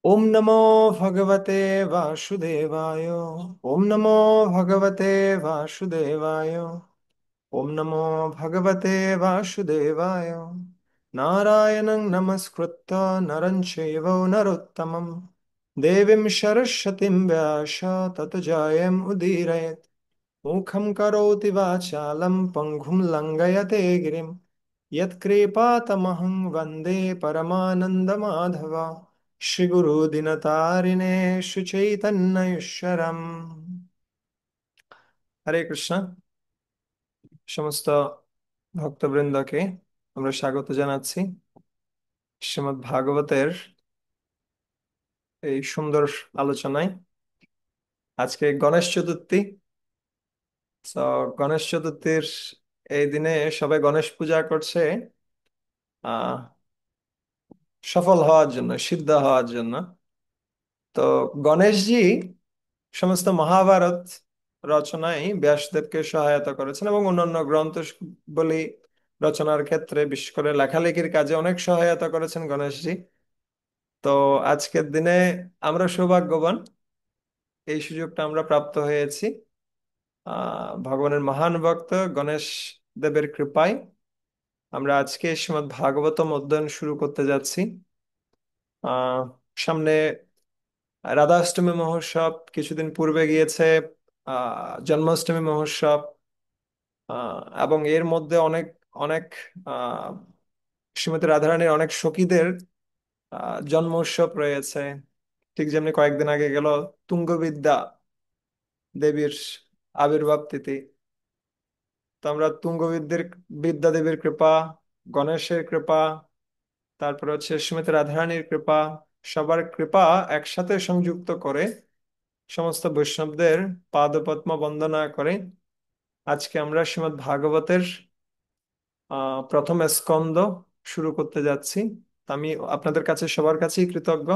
ओम नमो भगवते वासुदेवाय। ओम नमो भगवते वासुदेवाय। ओम नमो भगवते वासुदेवाय। नारायणं नमस्कृत्य नरं चैव नरोत्तमं देवीं सरस्वतीं व्यास ततो जयमुदीरयेत्। मुखं करोति वाचालं पङ्गुं लङ्घयते गिरिं यत्कृपातमहं वन्दे परमानन्दमाधव। श्रीगुरुदिनतारिणे सुचैतन्यश्वरम्। হরে কৃষ্ণ। সমস্ত ভক্তবৃন্দকে আমরা স্বাগত জানাচ্ছি শ্রীমদ্ ভাগবতের এই সুন্দর আলোচনায়। আজকে গণেশ চতুর্থী। তো গণেশ চতুর্থীর এই দিনে সবাই গণেশ পূজা করছে আহ সফল হওয়ার জন্য, সিদ্ধ হওয়ার জন্য। তো গণেশজি সমস্ত মহাভারত রচনায় ব্যাসদেবকে সহায়তা করেছেন এবং অন্যান্য বলি রচনার ক্ষেত্রে, বিশেষ করে লেখালেখির কাজে অনেক সহায়তা করেছেন গণেশজি। তো আজকের দিনে আমরা সৌভাগ্যবান, এই সুযোগটা আমরা প্রাপ্ত হয়েছি ভগবানের মহান ভক্ত গণেশ দেবের কৃপায়। আমরা আজকে শ্রীমদ্ ভাগবতম অধ্যয়ন শুরু করতে যাচ্ছি। আহ সামনে রাধাষ্টমী মহোৎসব কিছুদিন পূর্বে গিয়েছে, জন্মাষ্টমী মহোৎসব, এবং এর মধ্যে অনেক অনেক আহ শ্রীমতী রাধারানীর অনেক সখীদের জন্ম উৎসব রয়েছে। ঠিক যেমনি কয়েকদিন আগে গেল তুঙ্গবিদ্যা দেবীর আবির্ভাব তিথি। তো আমরা বিদ্যা দেবীর কৃপা, গণেশের কৃপা, তারপরে হচ্ছে শ্রীমতী রাধারানীর কৃপা, সবার কৃপা একসাথে সংযুক্ত করে সমস্ত বৈষ্ণবদের পাদপদ্ম বন্দনা করে আজকে আমরা শ্রীমদ্ ভাগবতের প্রথম স্কন্দ শুরু করতে যাচ্ছি। তো আমি আপনাদের কাছে, সবার কাছেই কৃতজ্ঞ,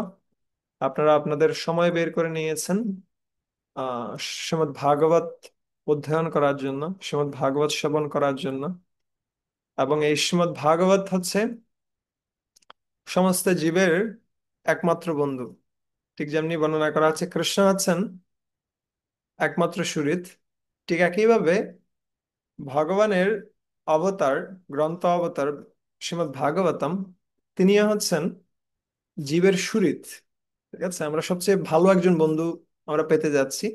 আপনারা আপনাদের সময় বের করে নিয়েছেন শ্রীমদ্ ভাগবত অধ্যয়ন করার জন্য, শ্রীমদ্ ভাগবত শ্রবণ করার জন্য। এবং এই শ্রীমদ্ ভাগবত হচ্ছে সমস্ত জীবের একমাত্র বন্ধু। ঠিক যেমনি বর্ণনা করা আছে কৃষ্ণ হচ্ছেন একমাত্র সুহৃদ, ঠিক একইভাবে ভগবানের অবতার, গ্রন্থ অবতার শ্রীমদ্ ভাগবতম, তিনিও হচ্ছেন জীবের সুহৃদ। ঠিক আছে, আমরা সবচেয়ে ভালো একজন বন্ধু আমরা পেতে যাচ্ছি,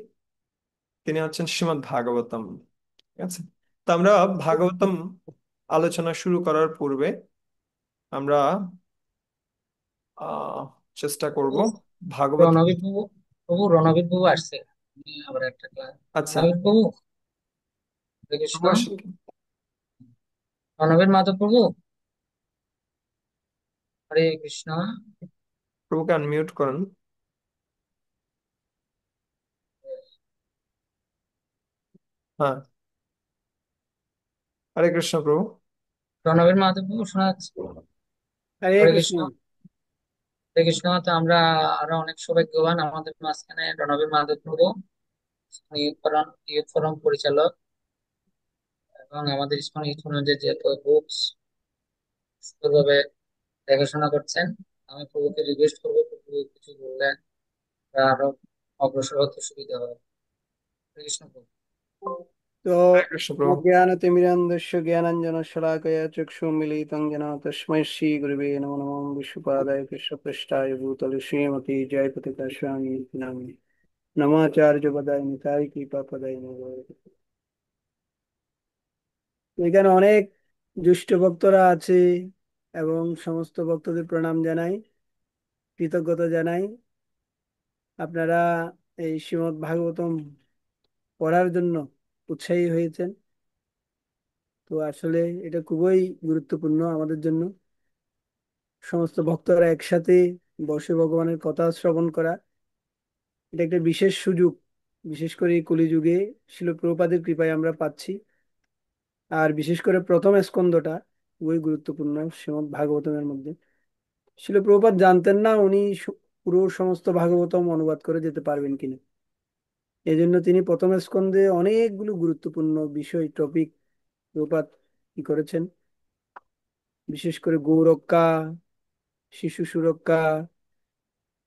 তিনি হচ্ছেন শ্রীমদ্ ভাগবতম। ঠিক আছে, তো আমরা ভাগবতম আলোচনা শুরু করার পূর্বে আমরা আহ চেষ্টা করব ভাগবত। রণবীর বাবু, রণবীর বাবু আসছে। আবার একটা ক্লাস। আচ্ছা, রণবীর বাবু, হরে কৃষ্ণ। প্রভু আসেন কি? রণবীর মাধব প্রভু, হরে কৃষ্ণ। প্রভুকে আনমিউট করেন। হ্যাঁ, হরে কৃষ্ণ প্রভু। রণবীর মাধব প্রভু শোনা যাচ্ছে? হরে হরে কৃষ্ণ। কৃষ্ণ। হরে কৃষ্ণ। তো আমরা আরো অনেক সৌভাগ্যবান, আমাদের মাঝখানে রণবীর মাধব প্রভু ইউথ ফোরাম পরিচালক এবং আমাদের ইসকন ইউথ ফোরামের যে বুকস সুন্দরভাবে দেখাশোনা করছেন। আমি প্রভুকে রিকোয়েস্ট করবো, প্রভু কিছু বললে আমরা আরো অগ্রসর হতে সুবিধা হবে। হরে কৃষ্ণ প্রভু। তো হরে কৃষ্ণ প্রভু। অজ্ঞানতিমিরান্ধস্য জ্ঞানাঞ্জনশলাকয়া চক্ষুর্মিলিतं येन তস্मै শ্রীগুরবে নমো নমঃ। বিষ্ণুপাদায় কৃষ্ণপৃষ্ঠায় ভূতলে শ্রীমতী জয়পতিতা স্বামী নামে নমাচার্যপদায় নিতাই কৃপাপদায় নমঃ। এখানে অনেক দুষ্ট ভক্তরা আছে এবং সমস্ত ভক্তদের প্রণাম জানাই, কৃতজ্ঞতা জানাই। আপনারা এই শ্রীমদ্ ভাগবতম পড়ার জন্য উৎসাহী হয়েছেন। তো আসলে এটা খুবই গুরুত্বপূর্ণ আমাদের জন্য, সমস্ত ভক্তরা একসাথে বসে ভগবানের কথা শ্রবণ করা। এটা একটা বিশেষ সুযোগ, বিশেষ করে এই কলিযুগে শিল প্রভুপাদের কৃপায় আমরা পাচ্ছি। আর বিশেষ করে প্রথম স্কন্ধটা খুবই গুরুত্বপূর্ণ শ্রীমদ্ ভাগবতমের মধ্যে। শিল প্রভুপাদ জানতেন না উনি পুরো সমস্ত ভাগবতম অনুবাদ করে যেতে পারবেন কিনা। এই জন্য তিনি প্রথম স্কন্ধে অনেকগুলো গুরুত্বপূর্ণ বিষয়, টপিক প্রভুপাদ কি করেছেন, বিশেষ করে গৌরক্ষা, শিশু সুরক্ষা,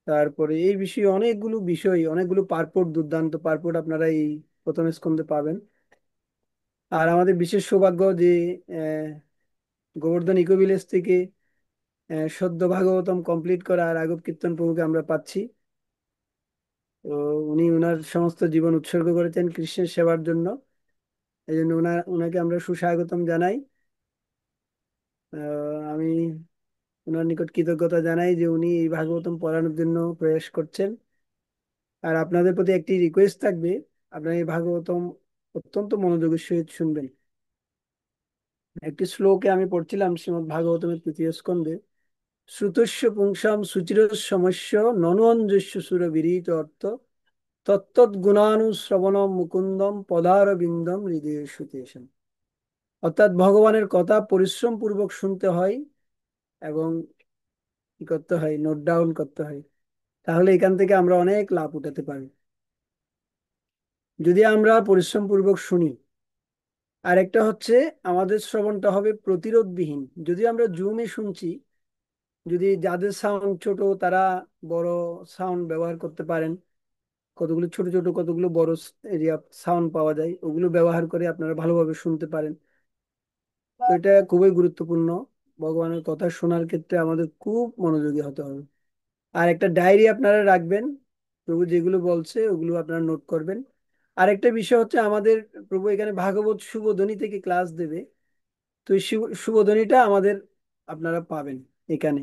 তারপরে এই বিষয়ে অনেকগুলো বিষয়, অনেকগুলো পার্পট, দুর্দান্ত পার্পট আপনারা এই প্রথম স্কন্ধে পাবেন। আর আমাদের বিশেষ সৌভাগ্য যে আহ, গোবর্ধন ইকো ভিলেজ থেকে সদ্য ভাগবতম কমপ্লিট করা রাঘব কীর্তন প্রভুকে আমরা পাচ্ছি। তো উনি ওনার সমস্ত জীবন উৎসর্গ করেছেন কৃষ্ণের সেবার জন্য। এই জন্য ওনাকে আমরা সুস্বাগতম জানাই। আমি ওনার নিকট কৃতজ্ঞতা জানাই যে উনি এই ভাগবতম পড়ানোর জন্য প্রয়াস করছেন। আর আপনাদের প্রতি একটি রিকোয়েস্ট থাকবে, আপনারা এই ভাগবতম অত্যন্ত মনোযোগের সহিত শুনবেন। একটি শ্লোকে আমি পড়ছিলাম শ্রীমদ্ ভাগবতমের তৃতীয় স্কন্ধে, শ্রুতস্য পুংসাম সুচিরসমস্য ননু অঞ্জস্য সুর বিরীত অর্থ তত্তৎ গুণানুশ্রবণম মুকুন্দম পদার বিন্দম হৃদয় সুতেশম। অর্থাৎ ভগবানের কথা পরিশ্রম পূর্বক শুনতে হয় এবং কি করতে হয়, নোট ডাউন করতে হয়। তাহলে এখান থেকে আমরা অনেক লাভ উঠাতে পারি যদি আমরা পরিশ্রম পূর্বক শুনি। আর একটা হচ্ছে, আমাদের শ্রবণটা হবে প্রতিরোধবিহীন। যদি আমরা জুমে শুনছি, যদি যাদের সাউন্ড ছোট তারা বড় সাউন্ড ব্যবহার করতে পারেন। কতগুলো ছোট ছোট কতগুলো বড় এরিয়া সাউন্ড পাওয়া যায়, ওগুলো ব্যবহার করে আপনারা ভালোভাবে শুনতে পারেন। তো এটা খুবই গুরুত্বপূর্ণ। ভগবানের কথা শোনার ক্ষেত্রে আমাদের খুব মনোযোগী হতে হবে। আর একটা ডায়েরি আপনারা রাখবেন, প্রভু যেগুলো বলছে ওগুলো আপনারা নোট করবেন। আর একটা বিষয় হচ্ছে, আমাদের প্রভু এখানে ভাগবত শুভধ্বনি থেকে ক্লাস দেবে। তো এই শুভধ্বনিটা আমাদের আপনারা পাবেন এখানে।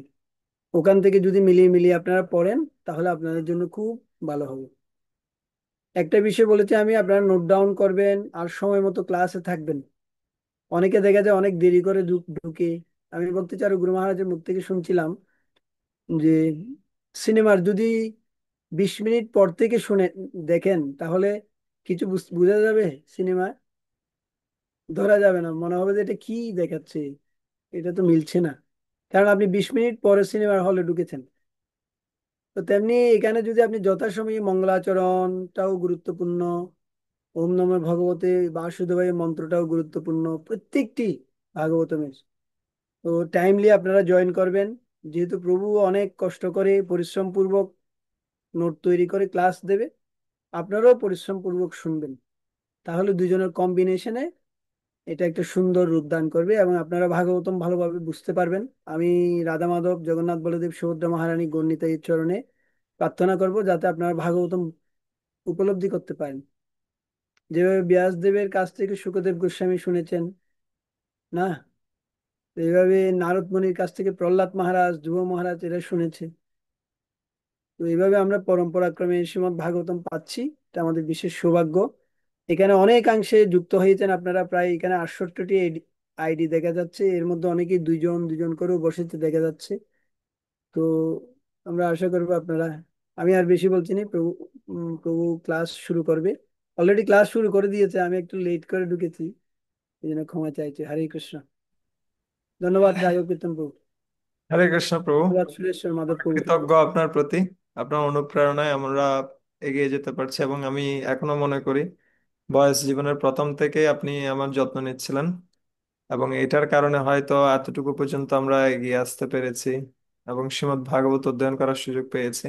ওখান থেকে যদি মিলিয়ে মিলিয়ে আপনারা পড়েন, তাহলে আপনাদের জন্য খুব ভালো হবে। একটা বিষয় বলেছি আমি, আপনারা নোট ডাউন করবেন আর সময় মতো ক্লাসে থাকবেন। অনেকে দেখা যায় অনেক দেরি করে ঢুকে। আমি বলতে চাই, গুরু মহারাজের মুখ থেকে শুনছিলাম যে সিনেমার যদি 20 মিনিট পর থেকে শুনে দেখেন, তাহলে কিছু বোঝা যাবে সিনেমা, ধরা যাবে না, মনে হবে যে এটা কি দেখাচ্ছে, এটা তো মিলছে না। কারণ আপনি 20 মিনিট পরে সিনেমার হলে ঢুকেছেন। তো তেমনি এখানে যদি আপনি যথাসময়ে মঙ্গলাচরণটাও গুরুত্বপূর্ণ, ওম নমঃ ভগবতে বাসুদেবায় মন্ত্রটাও গুরুত্বপূর্ণ প্রত্যেকটি ভাগবতমের। তো টাইমলি আপনারা জয়েন করবেন। যেহেতু প্রভু অনেক কষ্ট করে পরিশ্রম পূর্বক নোট তৈরি করে ক্লাস দেবে, আপনারাও পরিশ্রম পূর্বক শুনবেন। তাহলে দুজনের কম্বিনেশনে এটা একটা সুন্দর রূপ দান করবে এবং আপনারা ভাগবতম ভালোভাবে বুঝতে পারবেন। আমি রাধা মাধব, জগন্নাথ বলদেব, সুভদ্রা মহারানী, গণ্ডিতা এর চরণে প্রার্থনা করব যাতে আপনারা ভাগবতম উপলব্ধি করতে পারেন। যেভাবে ব্যাসদেবের কাছ থেকে শুকদেব গোস্বামী শুনেছেন, না, এইভাবে নারদ মুনির কাছ থেকে প্রহ্লাদ মহারাজ, ধ্রুব মহারাজ এরা শুনেছে। তো এইভাবে আমরা পরম্পরাক্রমে শ্রীমদ্ ভাগবতম পাচ্ছি। এটা আমাদের বিশেষ সৌভাগ্য। এখানে অনেকাংশে যুক্ত হয়েছেন আপনারা, প্রায় এখানে 68টি আইডি দেখা যাচ্ছে। এর মধ্যে অনেকেই দুইজন দুইজন করেও বসেছে দেখা যাচ্ছে। তো আমরা আশা করবো আপনারা, আমি আর বেশি বলছি না, প্রভু ক্লাস শুরু করবে। অলরেডি ক্লাস শুরু করে দিয়েছে, আমি একটু লেট করে ঢুকেছি, এই জন্য ক্ষমা চাইছি। হরে কৃষ্ণ। ধন্যবাদ রায় কীর্তন প্রভু। হরে কৃষ্ণ প্রভু। ধন্যবাদ সুরেশ্বর মাধব আমরা প্রভু। কৃতজ্ঞ আপনার প্রতি। আপনার অনুপ্রেরণায় আমরা এগিয়ে যেতে পারছি, এবং আমি এখনো মনে করি বয়স জীবনের প্রথম থেকে আপনি আমার যত্ন নিচ্ছিলেন, এবং এটার কারণে হয়তো এতটুকু পর্যন্ত আমরা এগিয়ে আসতে পেরেছি এবং শ্রীমদ্ ভাগবত অধ্যয়ন করার সুযোগ পেয়েছি।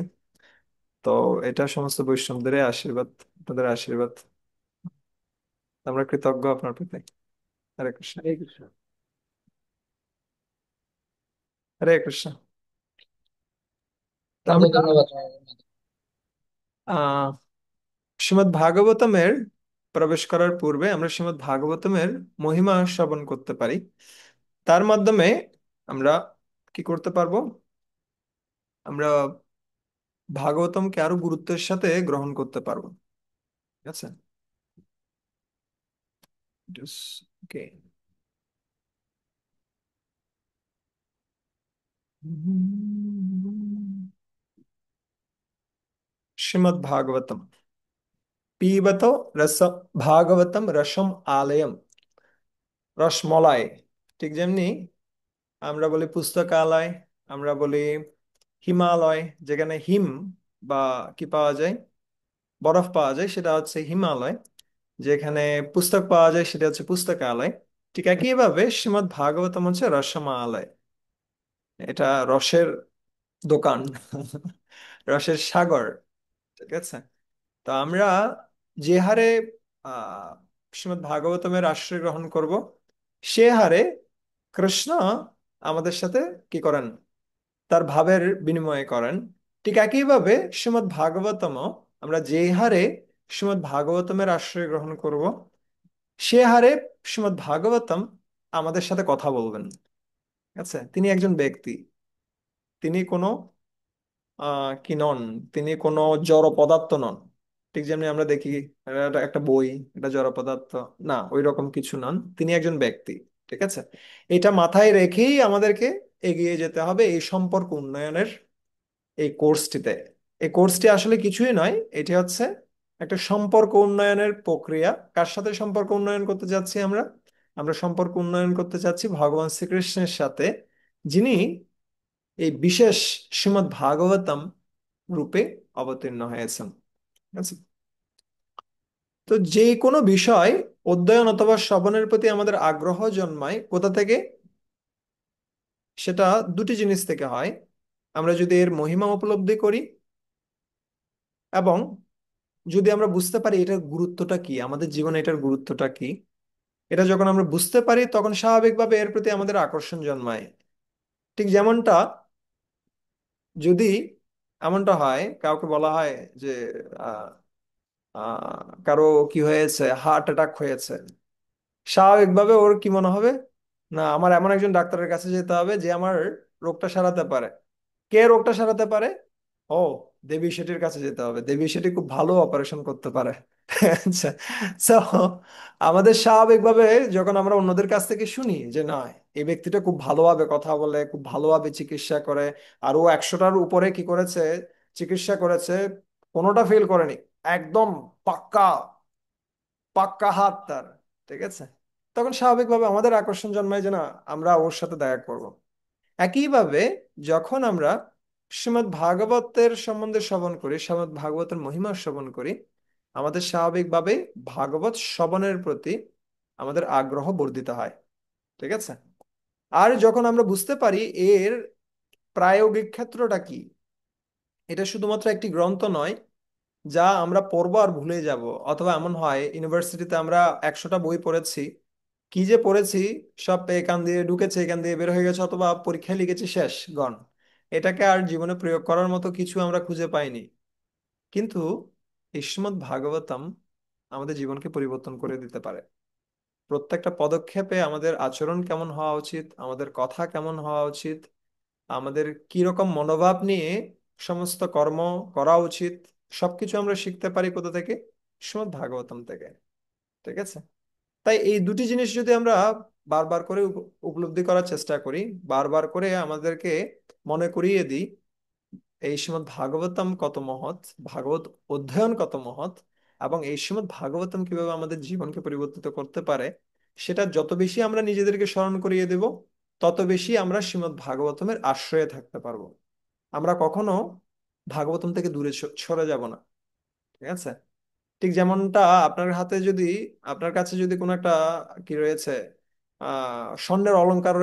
তো এটা সমস্ত বৈষ্ণবদের আশীর্বাদ, আপনাদের আশীর্বাদ। আমরা কৃতজ্ঞ আপনার প্রতি। হরে কৃষ্ণ। হরে কৃষ্ণ। হরে কৃষ্ণ। তো অসংখ্য আমরা ধন্যবাদ। আহ শ্রীমদ্ ভাগবতমের প্রবেশ করার পূর্বে আমরা শ্রীমদ্ ভাগবতমের মহিমা শ্রবণ করতে পারি। তার মাধ্যমে আমরা কি করতে পারবো, আমরা ভাগবতমকে আরো গুরুত্বের সাথে গ্রহণ করতে পারবো। ঠিক আছে। ওকে। श्रीमद् भागवतम पीबतो रस भागवतम रसम आलयम, রসমলাই। ঠিক যেমনি আমরা বলি পুস্তকালয়, আমরা বলি হিমালয়, যেখানে হিম বা কি পাওয়া যায়, বরফ পাওয়া যায়, সেটা হচ্ছে হিমালয়। যেখানে পুস্তক পাওয়া যায় সেটা হচ্ছে পুস্তকালয়। ঠিক একইভাবে শ্রীমদ্ ভাগবতম হচ্ছে রসমালয়। এটা রসের দোকান, রসের সাগর। ঠিক আছে। তো আমরা যে হারে আহ শ্রীমদ্ ভাগবতমের আশ্রয় গ্রহণ করব, সে হারে কৃষ্ণ আমাদের সাথে কি করেন, তার ভাবের বিনিময় করেন। ঠিক একইভাবে শ্রীমদ্ ভাগবতম, আমরা যে হারে শ্রীমদ্ ভাগবতমের আশ্রয় গ্রহণ করব, সে হারে শ্রীমদ্ ভাগবতম আমাদের সাথে কথা বলবেন। ঠিক আছে। তিনি একজন ব্যক্তি, তিনি কোনো কি নন, তিনি কোনো জড় পদার্থ নন। ঠিক যেমনি আমরা দেখি এটা একটা বই, এটা জড় পদার্থ না, ওই রকম কিছু নন, তিনি একজন ব্যক্তি। ঠিক আছে। এটা মাথায় রেখেই আমাদেরকে এগিয়ে যেতে হবে এই সম্পর্ক উন্নয়নের এই কোর্সটিতে। এই কোর্সটি আসলে কিছুই নয়, এটি হচ্ছে একটা সম্পর্ক উন্নয়নের প্রক্রিয়া। কার সাথে সম্পর্ক উন্নয়ন করতে যাচ্ছি আমরা? আমরা সম্পর্ক উন্নয়ন করতে চাচ্ছি ভগবান শ্রীকৃষ্ণের সাথে, যিনি এই বিশেষ শ্রীমদ্ ভাগবতম রূপে অবতীর্ণ হয়েছেন। ঠিক আছে? তো যে কোনো বিষয় অধ্যয়ন অথবা শ্রবণের প্রতি আমাদের আগ্রহ জন্মায় কোথা থেকে? সেটা দুটি জিনিস থেকে হয়। আমরা যদি এর মহিমা উপলব্ধি করি, এবং যদি আমরা বুঝতে পারি এটার গুরুত্বটা কি, আমাদের জীবনে এটার গুরুত্বটা কি, এটা যখন আমরা বুঝতে পারি তখন স্বাভাবিকভাবে এর প্রতি আমাদের আকর্ষণ জন্মায়। ঠিক যেমনটা, যদি এমনটা হয়, কাউকে বলা হয় যে আহ কারো কি হয়েছে, হার্ট অ্যাটাক হয়েছে, স্বাভাবিকভাবে ওর কি মনে হবে, না আমার এমন একজন ডাক্তারের কাছে যেতে হবে যে আমার রোগটা সারাতে পারে। কে রোগটা সারাতে পারে? ও, দেবী শেঠির কাছে যেতে হবে, দেবী শেঠি খুব ভালো অপারেশন করতে পারে। আচ্ছা। So, আমাদের স্বাভাবিকভাবে যখন আমরা অন্যদের কাছ থেকে শুনি যে না, এই ব্যক্তিটা খুব ভালোভাবে কথা বলে, খুব ভালোভাবে চিকিৎসা করে, আর ও 100টার উপরে কি করেছে, চিকিৎসা করেছে, কোনোটা ফেল করেনি, একদম পাক্কা, পাক্কা হাত তার। ঠিক আছে। তখন স্বাভাবিকভাবে আমাদের আকর্ষণ জন্মায় যে না, আমরা ওর সাথে দেখা করব। একইভাবে যখন আমরা শ্রীমদ্ ভাগবতের সম্বন্ধে শ্রবণ করি, শ্রীমদ্ ভাগবতের মহিমা শ্রবণ করি, আমাদের স্বাভাবিকভাবে ভাগবত শ্রবণের প্রতি আমাদের আগ্রহ বর্ধিত হয়। ঠিক আছে। আর যখন আমরা বুঝতে পারি এর প্রায়োগিক ক্ষেত্রটা কি, এটা শুধুমাত্র একটি গ্রন্থ নয় যা আমরা পড়বো আর ভুলে যাব। অথবা এমন হয় ইউনিভার্সিটিতে আমরা 100টা বই পড়েছি, কি যে পড়েছি, সব এখান দিয়ে ঢুকেছে এখান দিয়ে বের হয়ে গেছে, অথবা পরীক্ষায় লিখেছি শেষ গণ, এটাকে আর জীবনে প্রয়োগ করার মতো কিছু আমরা খুঁজে পাইনি। কিন্তু এই শ্রীমদ্ ভাগবতম আমাদের জীবনকে পরিবর্তন করে দিতে পারে। প্রত্যেকটা পদক্ষেপে আমাদের আচরণ কেমন হওয়া উচিত, আমাদের কথা কেমন হওয়া উচিত, আমাদের কি রকম মনোভাব নিয়ে সমস্ত কর্ম করা উচিত, সবকিছু আমরা শিখতে পারি কোথা থেকে? শ্রীমদ্ ভাগবতম থেকে। ঠিক আছে। তাই এই দুটি জিনিস যদি আমরা বারবার করে উপলব্ধি করার চেষ্টা করি, বারবার করে আমাদেরকে মনে করিয়ে দিই এই শ্রীমদ্ ভাগবতম কত মহৎ, ভাগবত অধ্যয়ন কত মহৎ, এবং এই শ্রীমদ্ ভাগবতম কিভাবে আমাদের জীবনকে পরিবর্তিত করতে পারে, সেটা যত বেশি আমরা নিজেদেরকে স্মরণ করিয়ে দেব, তত বেশি আমরা শ্রীমদ্ ভাগবতমের আশ্রয়ে থাকতে পারবো। আমরা কখনো ভাগবতম থেকে দূরে সরে যাব না। ঠিক আছে। ঠিক যেমনটা আপনার হাতে যদি, আপনার কাছে যদি কোনো একটা কি রয়েছে, স্বর্ণের অলংকার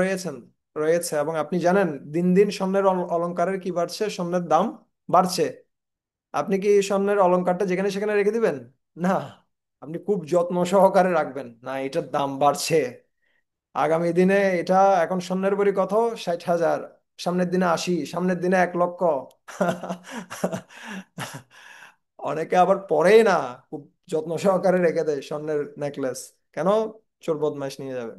রয়েছে এবং আপনি জানেন দিন দিন স্বর্ণের অলংকারের কি বাড়ছে, স্বর্ণের দাম বাড়ছে, আপনি কি স্বর্ণের অলংকারটা যেখানে সেখানে রেখে দিবেন? না, আপনি খুব যত্ন সহকারে রাখবেন, না এটার দাম বাড়ছে, আগামী দিনে এটা, এখন স্বর্ণের বড়ি কত, 60,000, সামনের দিনে 80, সামনের দিনে 1 লক্ষ। অনেকে আবার পরেই না, খুব যত্ন সহকারে রেখে দেয় স্বর্ণের নেকলেস। কেন? চোর বদমাইশ নিয়ে যাবে।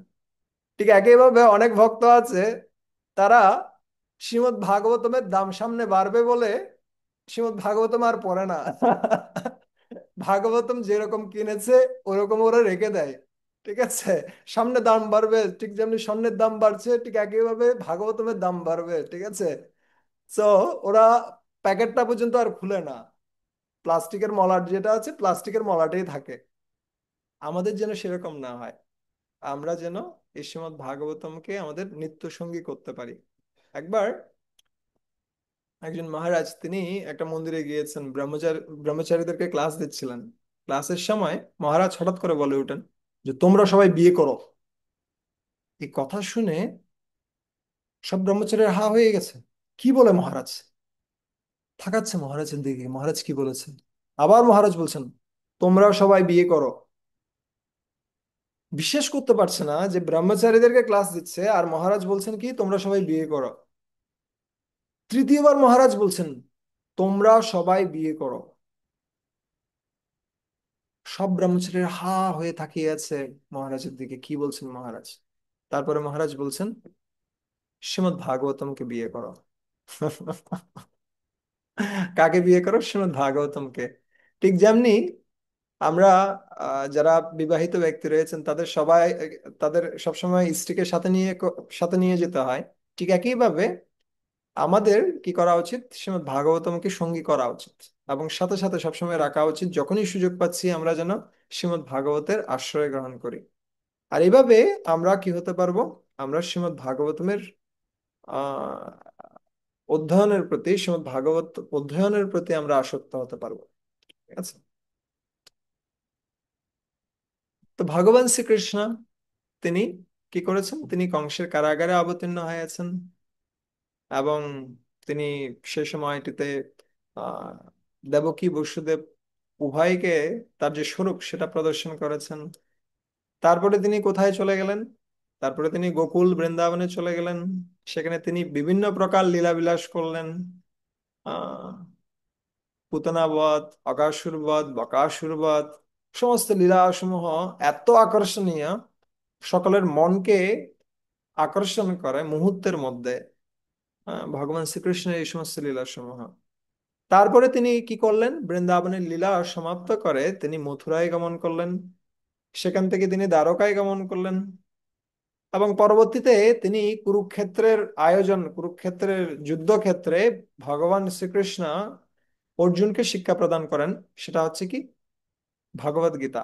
ঠিক একইভাবে অনেক ভক্ত আছে, তারা শ্রীমদ্ ভাগবতমের দাম সামনে বাড়বে বলে শ্রীমদ্ ভাগবতম আর পড়ে না। ভাগবতম যেরকম কিনেছে ওরকম ওরা রেখে দেয়। ঠিক আছে। সামনে দাম বাড়বে, ঠিক যেমনি স্বর্ণের দাম বাড়ছে, ঠিক একইভাবে ভাগবতমের দাম বাড়বে। ঠিক আছে। তো ওরা প্যাকেটটা পর্যন্ত আর খুলে না, প্লাস্টিকের মলাট যেটা আছে প্লাস্টিকের মলাটেই থাকে। আমাদের যেন সেরকম না হয়, আমরা যেন এই শ্রীমদ্ ভাগবতমকে আমাদের নিত্য সঙ্গী করতে পারি। একবার একজন মহারাজ, তিনি একটা মন্দিরে গিয়েছেন, ব্রহ্মচারীদেরকে ক্লাস দিচ্ছিলেন। ক্লাসের সময় মহারাজ হঠাৎ করে বলে ওঠেন যে তোমরা সবাই বিয়ে করো। এই কথা শুনে সব ব্রহ্মচারীরা হা হয়ে গেছে, কি বলে মহারাজ, থাকাচ্ছে মহারাজের দিকে। মহারাজ কি বলেছেন? আবার মহারাজ বলছেন, তোমরা সবাই বিয়ে করো। বিশ্বাস করতে পারছে না যে ব্রহ্মচারীদেরকে ক্লাস দিচ্ছে আর মহারাজ বলছেন কি তোমরা সবাই বিয়ে করো। তৃতীয়বার মহারাজ বলছেন তোমরা সবাই বিয়ে করো। সব ব্রহ্মচারীরা হা হয়ে তাকিয়ে আছে মহারাজের দিকে, কি বলছেন মহারাজ। তারপরে মহারাজ বলছেন শ্রীমদ্ ভাগবতমকে বিয়ে করো। কাকে বিয়ে করো? শ্রীমদ্ ভাগবতমকে। ঠিক যেমনি আমরা যারা বিবাহিত ব্যক্তি রয়েছেন তাদের সবাই, তাদের সবসময় স্ত্রীকে সাথে নিয়ে যেতে হয়। ঠিক একইভাবে আমাদের কি করা উচিত? শ্রীমদ্ ভাগবতমকে সঙ্গী করা উচিত এবং সাথে সাথে সবসময় রাখা উচিত। যখনই সুযোগ পাচ্ছি আমরা যেন শ্রীমদ্ ভাগবতের আশ্রয় গ্রহণ করি। আর এইভাবে আমরা কি হতে পারবো? আমরা শ্রীমদ্ ভাগবতমের আহ শ্রীমদ্ ভাগবত অধ্যয়নের প্রতি আমরা আসক্ত হতে পারবো। ঠিক আছে? তো ভগবান শ্রীকৃষ্ণ তিনি কি করেছেন? তিনি কংসের কারাগারে অবতীর্ণ হয়েছেন এবং তিনি সেই সময়টিতে আহ দেবকী বসুদেব উভয়কে তার যে স্বরূপ সেটা প্রদর্শন করেছেন। তারপরে তিনি কোথায় চলে গেলেন? তারপরে তিনি গোকুল বৃন্দাবনে চলে গেলেন। সেখানে তিনি বিভিন্ন প্রকার লীলাবিলাস করলেন। আহ পুতনা বধ, অকাসুর বধ, বকাসুর বধ, সমস্ত লীলাসমূহ এত আকর্ষণীয়, সকলের মনকে আকর্ষণ করে মুহূর্তের মধ্যে। ভগবান শ্রীকৃষ্ণের এই সমস্ত লীলাসমূহ। তারপরে তিনি কি করলেন? বৃন্দাবনের লীলা সমাপ্ত করে তিনি মথুরায় গমন করলেন। সেখান থেকে তিনি দ্বারকায় গমন করলেন এবং পরবর্তীতে তিনি কুরুক্ষেত্রের যুদ্ধক্ষেত্রে ভগবান শ্রীকৃষ্ণ অর্জুনকে শিক্ষা প্রদান করেন। সেটা হচ্ছে কি? ভগবদ গীতা।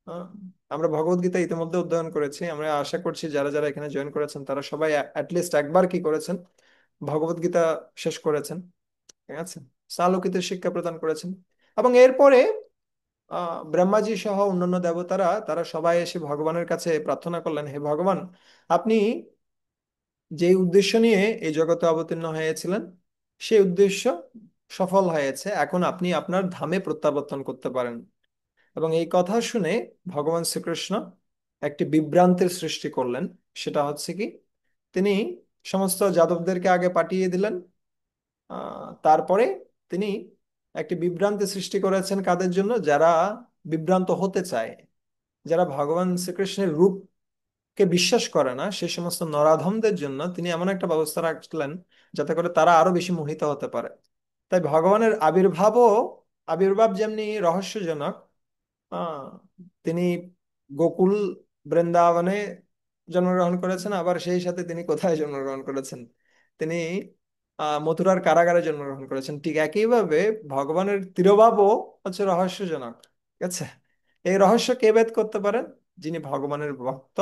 আহ, আমরা ভগবদ গীতা ইতিমধ্যে অধ্যয়ন করেছি। আমরা আশা করছি যারা যারা এখানে জয়েন করেছেন তারা সবাই অ্যাটলিস্ট একবার কি করেছেন? ভগবদ গীতা শেষ করেছেন। ঠিক আছে? সালোকিত শিক্ষা প্রদান করেছেন। এবং এরপরে ব্রহ্মাজি সহ অন্যান্য দেবতারা তারা সবাই এসে ভগবানের কাছে প্রার্থনা করলেন, হে ভগবান, আপনি যে উদ্দেশ্য নিয়ে এই জগতে অবতীর্ণ হয়েছিলেন সেই উদ্দেশ্য সফল হয়েছে। এখন আপনি আপনার ধামে প্রত্যাবর্তন করতে পারেন। এবং এই কথা শুনে ভগবান শ্রীকৃষ্ণ একটি বিভ্রান্তির সৃষ্টি করলেন। সেটা হচ্ছে কি? তিনি সমস্ত যাদবদেরকে আগে পাঠিয়ে দিলেন। তারপরে তিনি একটি বিভ্রান্তি সৃষ্টি করেছেন কাদের জন্য? যারা বিভ্রান্ত হতে চায়, যারা ভগবান শ্রীকৃষ্ণের রূপকে বিশ্বাস করে না, সে সমস্ত নরাধমদের জন্য তিনি এমন একটা ব্যবস্থা রাখলেন যাতে করে তারা আরো বেশি মোহিত হতে পারে। তাই ভগবানের আবির্ভাব যেমনি রহস্যজনক, আহ তিনি গোকুল বৃন্দাবনে জন্মগ্রহণ করেছেন, আবার সেই সাথে তিনি কোথায় জন্মগ্রহণ করেছেন? তিনি মথুরার কারাগারে জন্মগ্রহণ করেছেন। ঠিক একইভাবে ভগবানের তিরোভাবও হচ্ছে রহস্যজনক। ঠিক আছে? এই রহস্য কে ভেদ করতে পারেন? যিনি ভগবানের ভক্ত,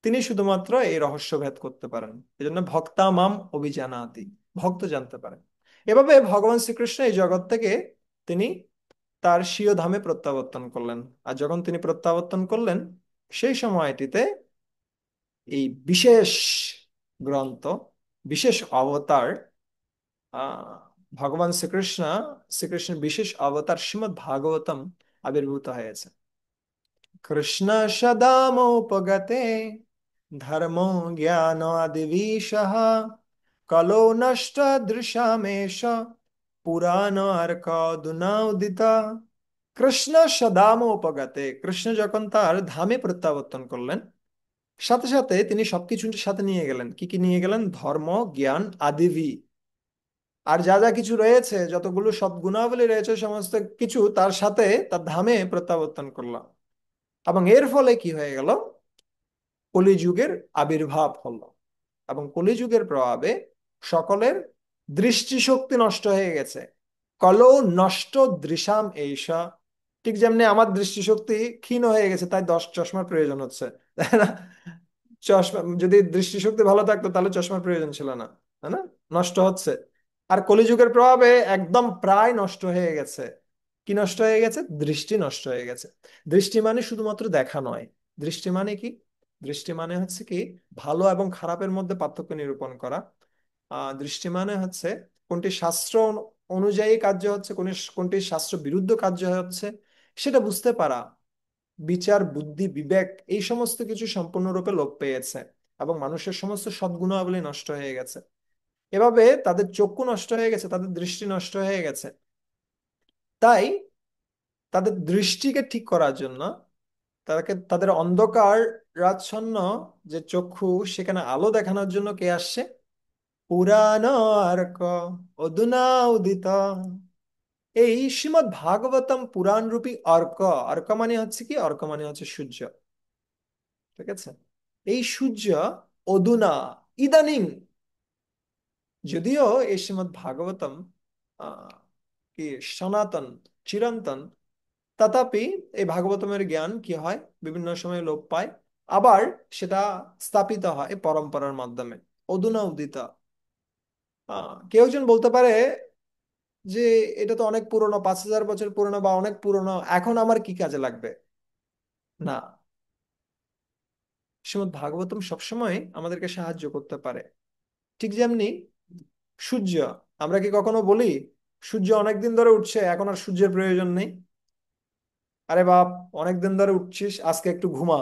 তিনি শুধুমাত্র এই রহস্য ভেদ করতে পারেন। এই জন্য ভক্তা মাম অভিজানাতি, ভক্ত জানতে পারেন। এভাবে ভগবান শ্রীকৃষ্ণ এই জগৎ থেকে তিনি তার স্বীয় ধামে প্রত্যাবর্তন করলেন। আর যখন তিনি প্রত্যাবর্তন করলেন সেই সময়টিতে এই বিশেষ গ্রন্থ, বিশেষ অবতার, আহ ভগবান শ্রীকৃষ্ণের বিশেষ অবতার শ্রীমদ্ ভাগবতম আবির্ভূত হয়েছে। কৃষ্ণ সদামোপগতে ধর্মো জ্ঞানাদিবিশঃ কলো নষ্ট দৃশামেশ পুরাণ অর্ক উদিতা। কৃষ্ণ সদামোপগতে, কৃষ্ণ যখন তার ধামে প্রত্যাবর্তন করলেন সাথে সাথে তিনি সবকিছু সাথে নিয়ে গেলেন। কি কি নিয়ে গেলেন? ধর্ম, জ্ঞান, আদিবি, আর যা যা কিছু রয়েছে, যতগুলো সব গুণাবলী রয়েছে সমস্ত কিছু তার সাথে তার ধামে প্রত্যাবর্তন করলাম। এবং এর ফলে কি হয়ে গেল? কলিযুগের আবির্ভাব হলো এবং কলিযুগের প্রভাবে সকলের দৃষ্টিশক্তি নষ্ট হয়ে গেছে। কলো নষ্ট দৃশাম এইসা। ঠিক যেমনি আমার দৃষ্টিশক্তি ক্ষীণ হয়ে গেছে, তাই 10 চশমার প্রয়োজন হচ্ছে, তাই না? চশমা, যদি দৃষ্টিশক্তি ভালো থাকতো তাহলে চশমার প্রয়োজন ছিল না, তাই না? নষ্ট হচ্ছে। আর কলিযুগের প্রভাবে একদম প্রায় নষ্ট হয়ে গেছে। কি নষ্ট হয়ে গেছে? দৃষ্টি নষ্ট হয়ে গেছে। দৃষ্টি মানে শুধুমাত্র দেখা নয়। দৃষ্টি মানে কি? দৃষ্টি মানে হচ্ছে কি? ভালো এবং খারাপের মধ্যে পার্থক্য নিরূপণ করা। দৃষ্টি মানে হচ্ছে কোনটি শাস্ত্র অনুযায়ী কার্য হচ্ছে, কোনটি শাস্ত্র বিরুদ্ধ কার্য হচ্ছে সেটা বুঝতে পারা, বিচার বুদ্ধি বিবেক এই সমস্ত কিছু সম্পূর্ণরূপে লোপ পেয়েছে, এবং মানুষের সমস্ত সদ্গুণাবলী নষ্ট হয়ে গেছে। এভাবে তাদের চক্ষু নষ্ট হয়ে গেছে, তাদের দৃষ্টি নষ্ট হয়ে গেছে। তাই তাদের দৃষ্টিকে ঠিক করার জন্য, তাদের অন্ধকার রাচ্ছন্ন যে চক্ষু, সেখানে আলো দেখানোর জন্য কে আসছে? পুরাণ অর্ক, অধুনা উদিত। এই শ্রীমৎ ভাগবতম পুরাণ রূপী অর্ক। অর্ক মানে হচ্ছে কি? অর্ক মানে হচ্ছে সূর্য। ঠিক আছে? এই সূর্য অধুনা, ইদানিং, যদিও এই শ্রীমৎ ভাগবতম আহ কি সনাতন, চিরন্তন, তথাপি এই ভাগবতমের জ্ঞান কি হয়, বিভিন্ন সময় লোপ পায়, আবার সেটা স্থাপিত হয় পরম্পরার মাধ্যমে। অধুনা উদিত। কেউ একজন বলতে পারে যে এটা তো অনেক পুরনো, 5,000 বছর পুরনো বা অনেক পুরনো, এখন আমার কি কাজে লাগবে? না, শ্রীমদ্ ভাগবতম সবসময় আমাদেরকে সাহায্য করতে পারে। ঠিক যেমনি সূর্য, আমরা কি কখনো বলি সূর্য অনেক দিন ধরে উঠছে, এখন আর সূর্যের প্রয়োজন নেই? আরে বাপ, অনেক দিন ধরে উঠছিস, আজকে একটু ঘুমা।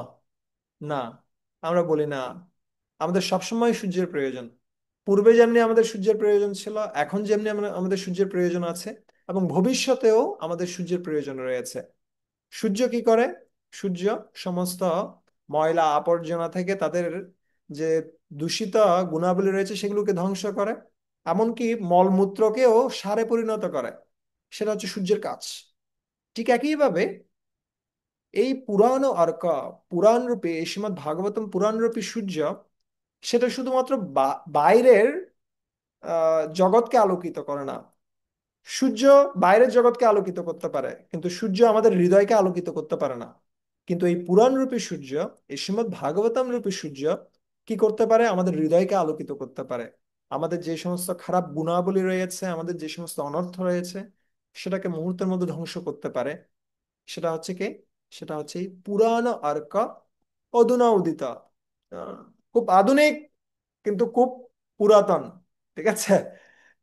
না, আমরা বলি না। আমাদের সবসময় সূর্যের প্রয়োজন। পূর্বে যেমনি আমাদের সূর্যের প্রয়োজন ছিল, এখন যেমনি আমাদের সূর্যের প্রয়োজন আছে, এবং ভবিষ্যতেও আমাদের সূর্যের প্রয়োজন রয়েছে। সূর্য কি করে? সূর্য সমস্ত ময়লা আবর্জনা থেকে তাদের যে দূষিত গুণাবলী রয়েছে সেগুলোকে ধ্বংস করে, এমনকি মলমূত্রকেও সারে পরিণত করে। সেটা হচ্ছে সূর্যের কাজ। ঠিক একইভাবে এই পুরাণ অর্ক, পুরাণ রূপে এই শ্রীমদ্ ভাগবতম পুরাণ রূপী সূর্য, সেটা শুধুমাত্র বাইরের জগৎকে আলোকিত করে না। সূর্য বাইরের জগৎকে আলোকিত করতে পারে, কিন্তু সূর্য আমাদের হৃদয়কে আলোকিত করতে পারে না। কিন্তু এই পুরাণ রূপী সূর্য, এই শ্রীমদ্ ভাগবতম রূপী সূর্য কি করতে পারে? আমাদের হৃদয়কে আলোকিত করতে পারে। আমাদের যে সমস্ত খারাপ গুণাবলী রয়েছে, আমাদের যে সমস্ত অনর্থ রয়েছে, সেটাকে মুহূর্তের মধ্যে ধ্বংস করতে পারে। সেটা হচ্ছে কি? সেটা হচ্ছে এই পুরাণ অর্ক, অধুনা উদিত। আহ, খুব আধুনিক, কিন্তু খুব পুরাতন। ঠিক আছে?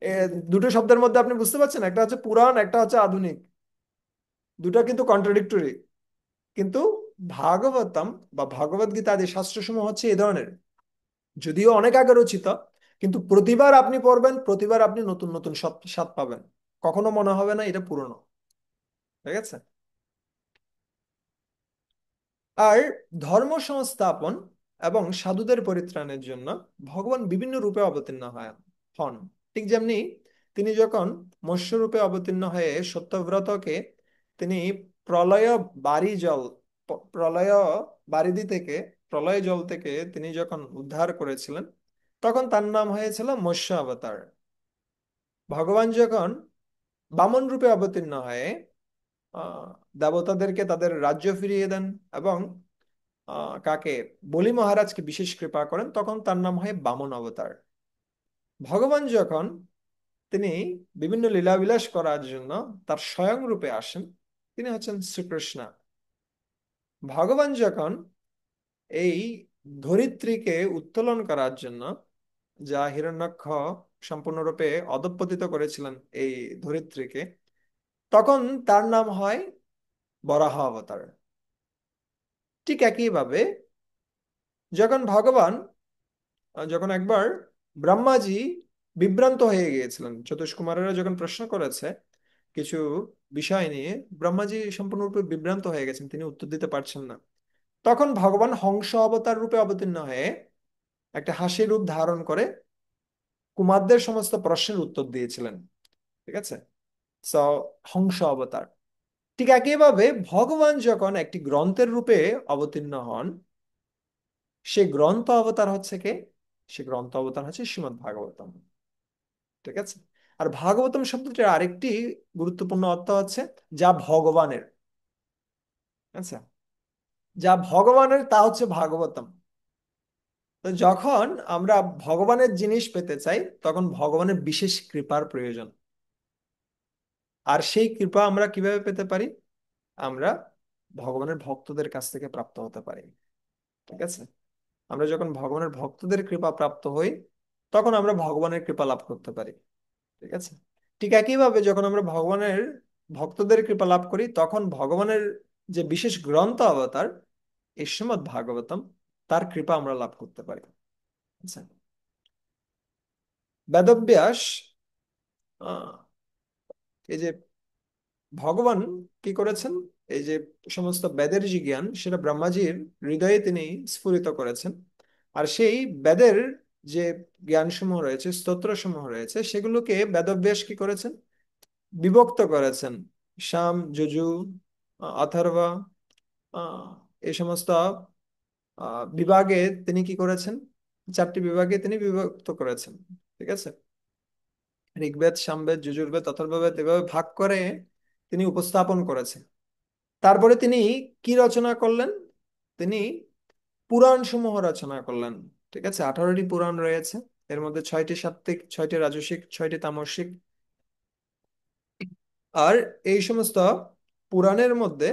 এ দুটো শব্দের মধ্যে আপনি বুঝতে পারছেন, একটা হচ্ছে পুরাণ, একটা হচ্ছে আধুনিক। দুটো কিন্তু কন্ট্রাডিক্টরি। কিন্তু ভাগবতম বা ভগবদ গীতা আদি শাস্ত্রসমূহ হচ্ছে এই ধরনের, যদিও অনেক আগে রচিত, কিন্তু প্রতিবার আপনি পড়বেন, প্রতিবার আপনি নতুন নতুন স্বাদ স্বাদ পাবেন। কখনো মনে হবে না এটা পুরনো। ঠিক আছে? আর ধর্ম সংস্থাপন এবং সাধুদের পরিত্রাণের জন্য ভগবান বিভিন্ন রূপে অবতীর্ণ হন। ঠিক যেমনি তিনি যখন মৎস্য রূপে অবতীর্ণ হয়ে সত্যব্রতকে তিনি প্রলয় বাড়ি জল প্রলয় বারিধি থেকে, প্রলয় জল থেকে তিনি যখন উদ্ধার করেছিলেন, তখন তার নাম হয়েছিল মৎস্য অবতার। ভগবান যখন বামন রূপে অবতীর্ণ হয়ে আহ দেবতাদেরকে তাদের রাজ্য ফিরিয়ে দেন, এবং কাকে, বলি মহারাজকে বিশেষ কৃপা করেন, তখন তার নাম হয় বামন অবতার। ভগবান যখন তিনি বিভিন্ন লীলাবিলাস করার জন্য তার স্বয়ং রূপে আসেন, তিনি হচ্ছেন শ্রীকৃষ্ণ। ভগবান যখন এই ধরিত্রীকে উত্তোলন করার জন্য, যা হিরণ্যাক্ষ সম্পূর্ণরূপে অধঃপতিত করেছিলেন এই ধরিত্রীকে, তখন তার নাম হয় বরাহ অবতার। ঠিক একইভাবে যখন একবার ব্রহ্মাজি বিভ্রান্ত হয়ে গিয়েছিলেন, চতুষ্কুমারেরা যখন প্রশ্ন করেছে কিছু বিষয় নিয়ে, ব্রহ্মাজি সম্পূর্ণরূপে বিভ্রান্ত হয়ে গেছেন, তিনি উত্তর দিতে পারছেন না। তখন ভগবান হংস অবতার রূপে অবতীর্ণ হয়ে একটা হাসির রূপ ধারণ করে কুমারদের সমস্ত প্রশ্নের উত্তর দিয়েছিলেন। ঠিক আছে? সো হংস অবতার। ঠিক একইভাবে ভগবান যখন একটি গ্রন্থের রূপে অবতীর্ণ হন, সে গ্রন্থ অবতার হচ্ছে কে? সে গ্রন্থ অবতার হচ্ছে শ্রীমদ্ ভাগবতম। ঠিক আছে? আর ভাগবতম শব্দটির আরেকটি গুরুত্বপূর্ণ অর্থ হচ্ছে যা ভগবানের। আচ্ছা, যা ভগবানের তা হচ্ছে ভাগবতম। তো যখন আমরা ভগবানের জিনিস পেতে চাই, তখন ভগবানের বিশেষ কৃপার প্রয়োজন। আর সেই কৃপা আমরা কিভাবে পেতে পারি? আমরা ভগবানের ভক্তদের কাছ থেকে প্রাপ্ত হতে পারি। ঠিক আছে? আমরা যখন ভগবানের ভক্তদের কৃপা প্রাপ্ত হই, তখন আমরা ভগবানের কৃপা লাভ করতে পারি। ঠিক আছে? ঠিক একইভাবে যখন আমরা ভগবানের ভক্তদের কৃপা লাভ করি, তখন ভগবানের যে বিশেষ গ্রন্থ অবতার এই শ্রীমদ্ ভাগবতম, তার কৃপা আমরা লাভ করতে পারি। আচ্ছা, বেদব্যাস আহ এই যে ভগবান কি করেছেন, এই যে সমস্ত বেদের যে জ্ঞান সেটা ব্রহ্মাজির হৃদয়ে তিনি স্ফুরিত করেছেন। আর সেই বেদের যে জ্ঞান সমূহ রয়েছে, স্তোত্র সমূহ রয়েছে, সেগুলোকে বেদব্যাস কি করেছেন, বিভক্ত করেছেন। সাম, যজু, অথর্ব, আহ, এই সমস্ত বিভাগে তিনি কি করেছেন, চারটি বিভাগে তিনি বিভক্ত করেছেন। ঠিক আছে, ঋগ্বেদ, সামবেদ, যজুর্বেদ, অথর্ববেদ এভাবে ভাগ করে তিনি উপস্থাপন করেছেন। তারপরে তিনি কি রচনা করলেন, তিনি পুরাণ সমূহ রচনা করলেন। ঠিক আছে, 18টি পুরাণ রয়েছে। এর মধ্যে 6টি সাত্ত্বিক, 6টি রাজসিক, 6টি তামসিক। আর এই সমস্ত পুরাণের মধ্যে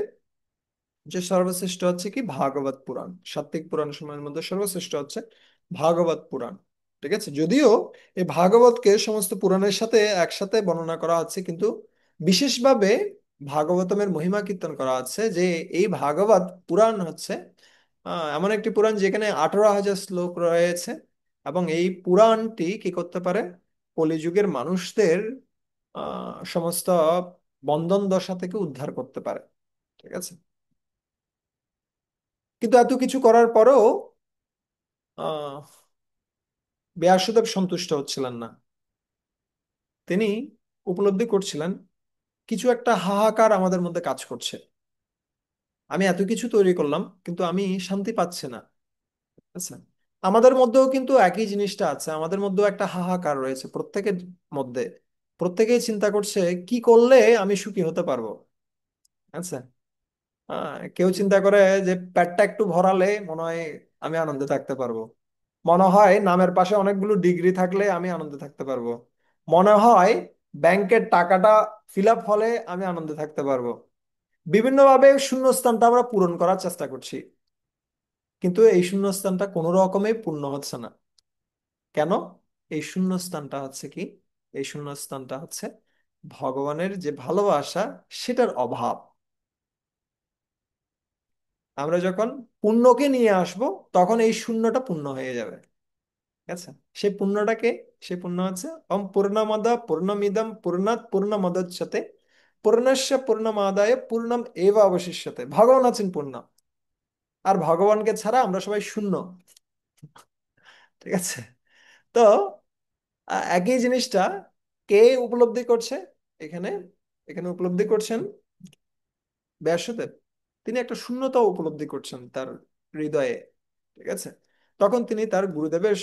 যে সর্বশ্রেষ্ঠ হচ্ছে কি ভাগবত পুরাণ। সাত্বিক পুরাণ সময়ের মধ্যে সর্বশ্রেষ্ঠ হচ্ছে ভাগবত পুরাণ। ঠিক আছে, যদিও এই ভাগবতকে সমস্ত পুরাণের সাথে একসাথে বর্ণনা করা হচ্ছে, কিন্তু বিশেষভাবে ভাগবতমের মহিমা কীর্তন করা হচ্ছে যে এই ভাগবত পুরাণ হচ্ছে এমন একটি পুরাণ যেখানে 18,000 শ্লোক রয়েছে, এবং এই পুরাণটি কি করতে পারে, কলিযুগের মানুষদের সমস্ত বন্ধন দশা থেকে উদ্ধার করতে পারে। ঠিক আছে, কিন্তু এত কিছু করার পরেও আহ ব্যাসদেব সন্তুষ্ট হচ্ছিলেন না। তিনি উপলব্ধি করছিলেন কিছু একটা হাহাকার আমাদের মধ্যে কাজ করছে। আমি এত কিছু তৈরি করলাম কিন্তু আমি শান্তি পাচ্ছি না। আচ্ছা, আমাদের মধ্যেও কিন্তু একই জিনিসটা আছে, আমাদের মধ্যেও একটা হাহাকার রয়েছে প্রত্যেকের মধ্যে। প্রত্যেকেই চিন্তা করছে কি করলে আমি সুখী হতে পারবো। আচ্ছা, কেউ চিন্তা করে যে পেটটা একটু ভরালে মনে হয় আমি আনন্দে থাকতে পারবো। মনে হয় নামের পাশে অনেকগুলো ডিগ্রি থাকলে আমি আনন্দে থাকতে পারবো। মনে হয় ব্যাংকের টাকাটা ফিল আপ হলে আমি আনন্দে থাকতে পারবো। বিভিন্নভাবে শূন্যস্থানটা আমরা পূরণ করার চেষ্টা করছি, কিন্তু এই শূন্যস্থানটা কোনো রকমে পূর্ণ হচ্ছে না। কেন? এই শূন্যস্থানটা হচ্ছে কি, এই শূন্যস্থানটা হচ্ছে ভগবানের যে ভালোবাসা সেটার অভাব। আমরা যখন পুণ্যকে নিয়ে আসব, তখন এই শূন্যটা পূর্ণ হয়ে যাবে। ঠিক আছে, সেই পুণ্যটাকে, সেই পুণ্য হচ্ছে ওম পূর্ণমদ পূর্ণমিদম পূর্ণাৎ পূর্ণমদচ্যতে পূর্ণস্য পূর্ণমাদায় পূর্ণম এব অবশিষ্যতে। ভগবান আছেন পূর্ণ, আর ভগবানকে ছাড়া আমরা সবাই শূন্য। ঠিক আছে, তো একই জিনিসটা কে উপলব্ধি করছে এখানে, এখানে উপলব্ধি করছেন ব্যাসদেব। তিনি একটা শূন্যতা উপলব্ধি করছেন তার হৃদয়ে। ঠিক আছে, তখন তিনি তার গুরুদেবের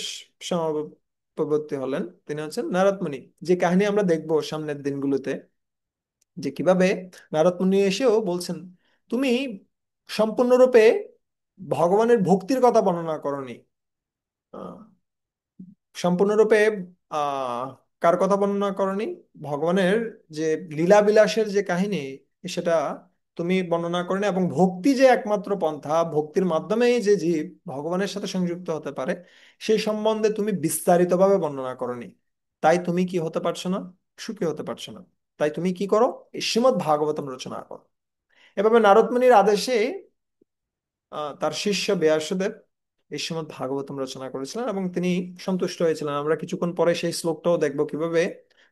সমাপবর্তী হলেন। তিনি হচ্ছেন নারদ মুনি। যে কাহিনী আমরা দেখবো সামনের দিনগুলোতে, যে কিভাবে নারদ মুনি এসেও বলছেন তুমি সম্পূর্ণরূপে ভগবানের ভক্তির কথা বর্ণনা করনি। আহ, সম্পূর্ণরূপে আহ কার কথা বর্ণনা করনি, ভগবানের যে লীলা বিলাসের যে কাহিনী সেটা তুমি বর্ণনা করনি, এবং ভক্তি যে একমাত্র পন্থা, ভক্তির মাধ্যমেই যে জীব ভগবানের সাথে সংযুক্ত হতে পারে সেই সম্বন্ধে তুমি বিস্তারিতভাবে বর্ণনা করনি। তাই তুমি কি হতে পারছো না, সুখী হতে পারছো না। তাই তুমি কি করো, এই শ্রীমদ্ ভাগবতম রচনা করো। এভাবে নারদ মুনির আদেশে তার শিষ্য ব্যাসদেব এই শ্রীমদ্ ভাগবতম রচনা করেছিলেন, এবং তিনি সন্তুষ্ট হয়েছিলেন। আমরা কিছুক্ষণ পরে সেই শ্লোকটাও দেখবো কিভাবে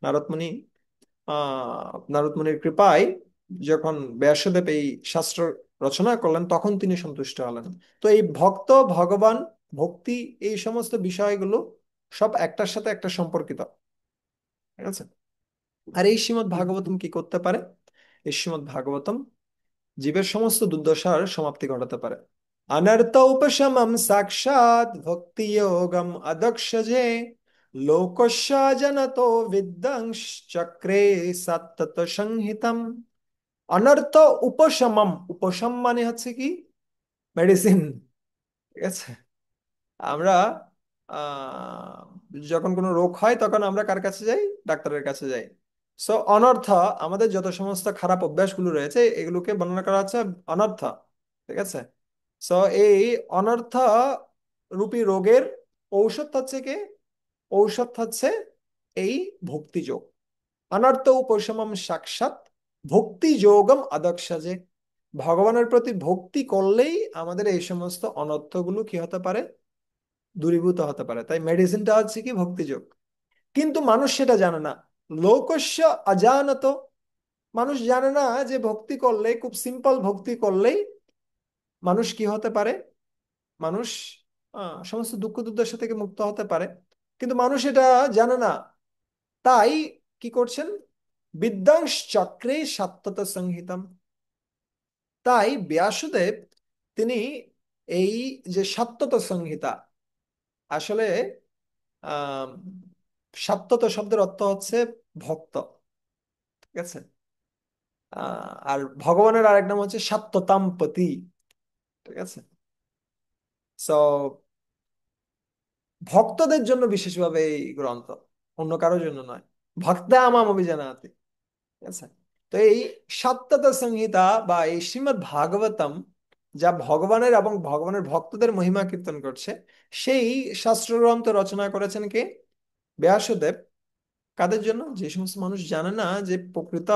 নারদ মুনি নারদ মুনির কৃপায় যখন ব্যাসদেব এই শাস্ত্র রচনা করলেন তখন তিনি সন্তুষ্ট হলেন। তো এই ভক্ত, ভগবান, ভক্তি, এই সমস্ত বিষয়গুলো সব একটার সাথে একটা সম্পর্কিত। ঠিক আছে, আর এই শ্রীমদ্ ভাগবতম কি করতে পারে, এই শ্রীমদ্ ভাগবতম জীবের সমস্ত দুর্দশার সমাপ্তি ঘটাতে পারে। অনর্থ উপশমম সাক্ষাৎ ভক্তি যোগম অদক্ষজে লোকস্য জনতো বিদ্যংশ চক্রে সত্তত সংহিতম। অনর্থ উপশমম, উপশম মানে হচ্ছে কি মেডিসিন। ঠিক আছে, আমরা আহ যখন কোনো রোগ হয় তখন আমরা কার কাছে যাই, ডাক্তারের কাছে যাই। সো অনর্থ, আমাদের যত সমস্ত খারাপ অভ্যাসগুলো রয়েছে এগুলোকে বর্ণনা করা হচ্ছে অনর্থ। ঠিক আছে, সো এই অনর্থ রূপী রোগের ঔষধ হচ্ছে কি, ঔষধ হচ্ছে এই ভক্তিযোগ। অনর্থ উপশমম সাক্ষাৎ ভক্তি যোগম আদর্শজে। ভগবানের প্রতি ভক্তি করলেই আমাদের এই সমস্ত অনর্থগুলো কি হতে পারে, দূরীভূত হতে পারে। তাই মেডিসিনটা হচ্ছে কি ভক্তিযোগ। কিন্তু মানুষ সেটা জানে না। লোকস্য অজানত, মানুষ জানে না যে ভক্তি করলে, খুব সিম্পল ভক্তি করলেই মানুষ কি হতে পারে, মানুষ সমস্ত দুঃখ দুর্দশা থেকে মুক্ত হতে পারে। কিন্তু মানুষ এটা জানে না। তাই কি করছেন, বিদ্যাংশ চক্রে সাত্যত সংহিতম। তাই ব্যাসদেব তিনি এই যে সাত্যত সংহিতা, আসলে আহ সাত্যত শব্দের অর্থ হচ্ছে ভক্ত, ঠিক আছে। আর ভগবানের আরেক নাম হচ্ছে সত্যতামপতি, ঠিক আছে। সো ভক্তদের জন্য বিশেষভাবে এই গ্রন্থ, অন্য কারোর জন্য নয়। ভক্তা আমাম অভিজানাতি, ঠিক আছে। তো এই সত্যতা সংহিতা বা এই শ্রীমদ্ ভাগবতম, যা ভগবানের এবং ভগবানের ভক্তদের মহিমা কীর্তন করছে, সেই শাস্ত্র গ্রন্থ রচনা করেছেন কে, ব্যাসদেব। কাদের জন্য, যে সমস্ত মানুষ জানে না যে প্রকৃত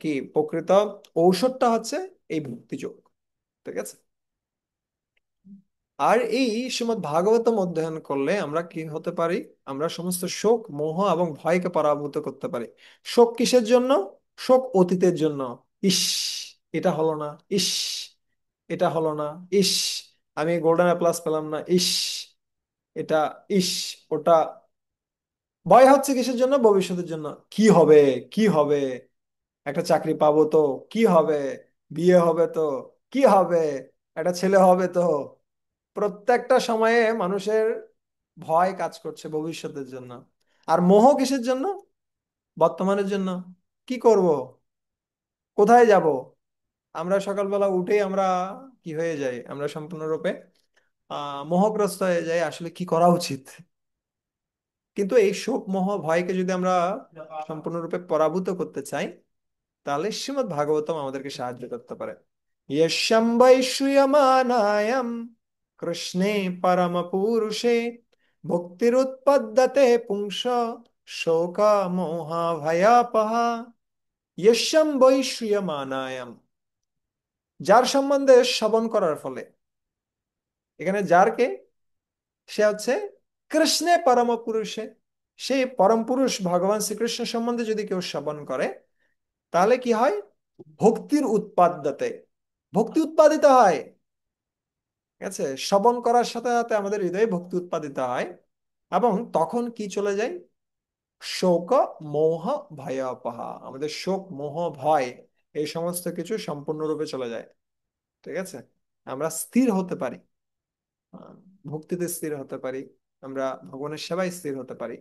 কি প্রকৃত ঔষধটা হচ্ছে এই ভক্তিযোগ, ঠিক আছে। আর এই শ্রীমদ্ ভাগবতম অধ্যয়ন করলে আমরা কি হতে পারি, আমরা সমস্ত শোক মোহ এবং ভয়কে পরাভূত করতে পারি। শোক কিসের জন্য, শোক অতীতের জন্য। ইস, এটা হলো না, ইস, এটা হলো না, ইস, আমি গোল্ডেন প্লাস পেলাম না, ইস, এটা, ইস, ওটা। ভয় হচ্ছে কিসের জন্য, ভবিষ্যতের জন্য। কি হবে, কি হবে, একটা চাকরি পাবো তো, কি হবে, বিয়ে হবে তো, কি হবে, একটা ছেলে হবে তো। প্রত্যেকটা সময়ে মানুষের ভয় কাজ করছে ভবিষ্যতের জন্য। আর মোহ কিসের জন্য, বর্তমানের জন্য। কি করব, কোথায় যাব। আমরা সকালবেলা উঠেই আমরা কি হয়ে যাই, আমরা সম্পূর্ণরূপে মোহগ্রস্ত হয়ে যাই, আসলে কি করা উচিত। কিন্তু এই শোক মোহ ভয়কে যদি আমরা সম্পূর্ণরূপে পরাভূত করতে চাই, তাহলে শ্রীমদ্ ভাগবতম আমাদেরকে সাহায্য করতে পারে। यशं वै श्रूयमाणायां कृष्णे परमपुरुषे भुक्तिरुत्पद्यते पुंस शोकमोहभयापहा। यशं वै श्रूयमाणायां, যার সম্বন্ধে শ্রবণ করার ফলে, এখানে যার কে, সে হচ্ছে কৃষ্ণে পরম পুরুষে, সেই পরম পুরুষ ভগবান শ্রীকৃষ্ণ সম্বন্ধে যদি কেউ শ্রবণ করে, তাহলে কি হয়, ভক্তির উৎপাদ্যতে, ভক্তি উৎপাদিত হয়। ঠিক আছে, শ্রবণ করার সাথে সাথে আমাদের হৃদয়ে ভক্তি উৎপাদিত হয়, এবং তখন কি চলে যায়, শোক মোহ ভয়াপহা, আমাদের শোক মোহ ভয় এই সমস্ত কিছু সম্পূর্ণরূপে চলে যায়। ঠিক আছে, আমরা স্থির হতে পারি, আহ, ভক্তিতে স্থির হতে পারি, আমরা ভগবানের সেবায় স্থির হতে পারি।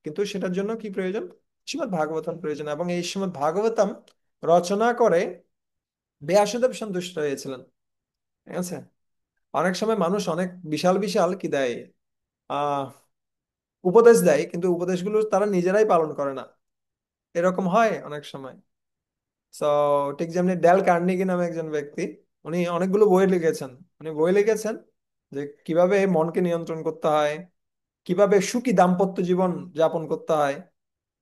কিন্তু সেটার জন্য কি প্রয়োজন, শ্রীমদ্ ভাগবতম প্রয়োজন। এবং এই শ্রীমদ্ ভাগবতম রচনা করে ব্যাসদেব সন্তুষ্ট হয়েছিলেন। ঠিক আছে, অনেক সময় মানুষ অনেক বিশাল বিশাল কি দেয়, আহ উপদেশ দেয়, কিন্তু উপদেশগুলো তারা নিজেরাই পালন করে না, এরকম হয় অনেক সময়। তো ঠিক যেমনি ড্যাল কার্নেগি নামে একজন ব্যক্তি, উনি অনেকগুলো বই লিখেছেন। উনি বই লিখেছেন যে কিভাবে মনকে নিয়ন্ত্রণ করতে হয়, কিভাবে সুখী দাম্পত্য জীবন যাপন করতে হয়।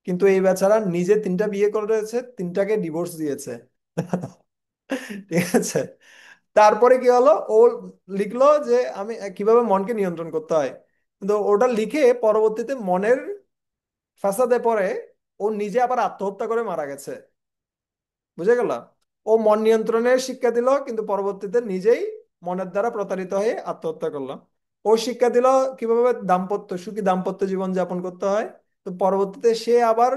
কিন্তু এই বেচারা নিজে 3টা বিয়ে করেছে, 3টাকে ডিভোর্স দিয়েছে। ঠিক আছে, তারপরে কি হলো, ও লিখলো যে আমি কিভাবে মনকে নিয়ন্ত্রণ করতে হয়। কিন্তু ওটা লিখে পরবর্তীতে মনের ফাসাদে পড়ে ও নিজে আবার আত্মহত্যা করে মারা গেছে। বুঝে গেল, ও মন নিয়ন্ত্রণের শিক্ষা দিল, কিন্তু পরবর্তীতে নিজেই মনের দ্বারা প্রতারিত হয়ে আত্মহত্যা করলো। ও শিক্ষা দিল কিভাবে সুখী দাম্পত্য জীবন যাপন করতে হয়, তো পরবর্তীতে সে আবার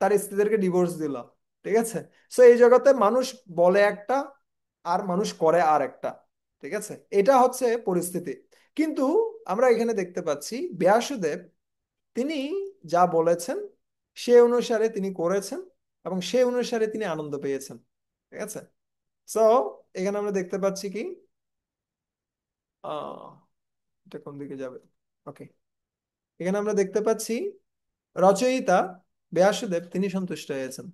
তার স্ত্রীদেরকে ডিভোর্স দিল। ঠিক আছে, সো এই জগতে মানুষ বলে একটা আর মানুষ করে আর একটা। ঠিক আছে, এটা হচ্ছে পরিস্থিতি। কিন্তু আমরা এখানে দেখতে পাচ্ছি ব্যাসদেব তিনি যা বলেছেন সে অনুসারে তিনি করেছেন, এবং সে অনুসারে তিনি আনন্দ পেয়েছেন। ঠিক আছে, সো এখানে আমরা দেখতে পাচ্ছি কি, আহ এটা কোন দিকে যাবে, ওকে, এখানে আমরা দেখতে পাচ্ছি রচয়িতা ব্যাসদেব তিনি সন্তুষ্ট হয়েছেন।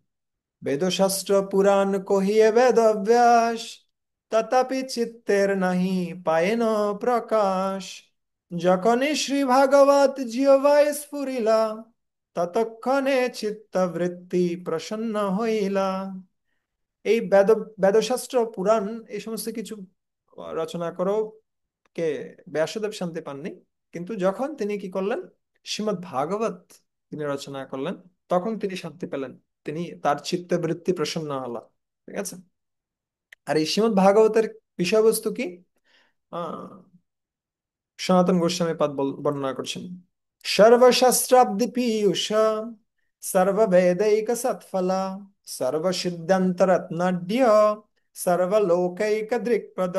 বেদশাস্ত্র পুরাণ কহিয়ে বেদব্যাস, তথাপি চিত্তের নাহি পায়েন প্রকাশ। যখনই শ্রী ভাগবত জিহ্বায় স্ফুরিলা, ততক্ষণে চিত্তবৃত্তি প্রসন্ন হইলা। এই বেদশাস্ত্র পুরাণ এই সমস্ত কিছু রচনা করো কে ব্যাসদেব শান্তি পাননি, কিন্তু যখন তিনি কি করলেন, শ্রীমদ্ ভাগবত তিনি রচনা করলেন, তখন তিনি শান্তি পেলেন। তিনি তার চিত্তবৃত্তি প্রসন্ন হলো। ঠিক আছে। আর এই শ্রীমদ্ ভাগবতের বিষয়বস্তু কি? আহ সনাতন গোস্বামী পাদ বর্ণনা করছেন। সর্বশাস্ত্রাব্দি পীয়ূষ সর্ববেदैक সৎফলা সর্বসিদ্ধান্তরত্নাঢ্য সর্বলোকৈক দৃক্পদ।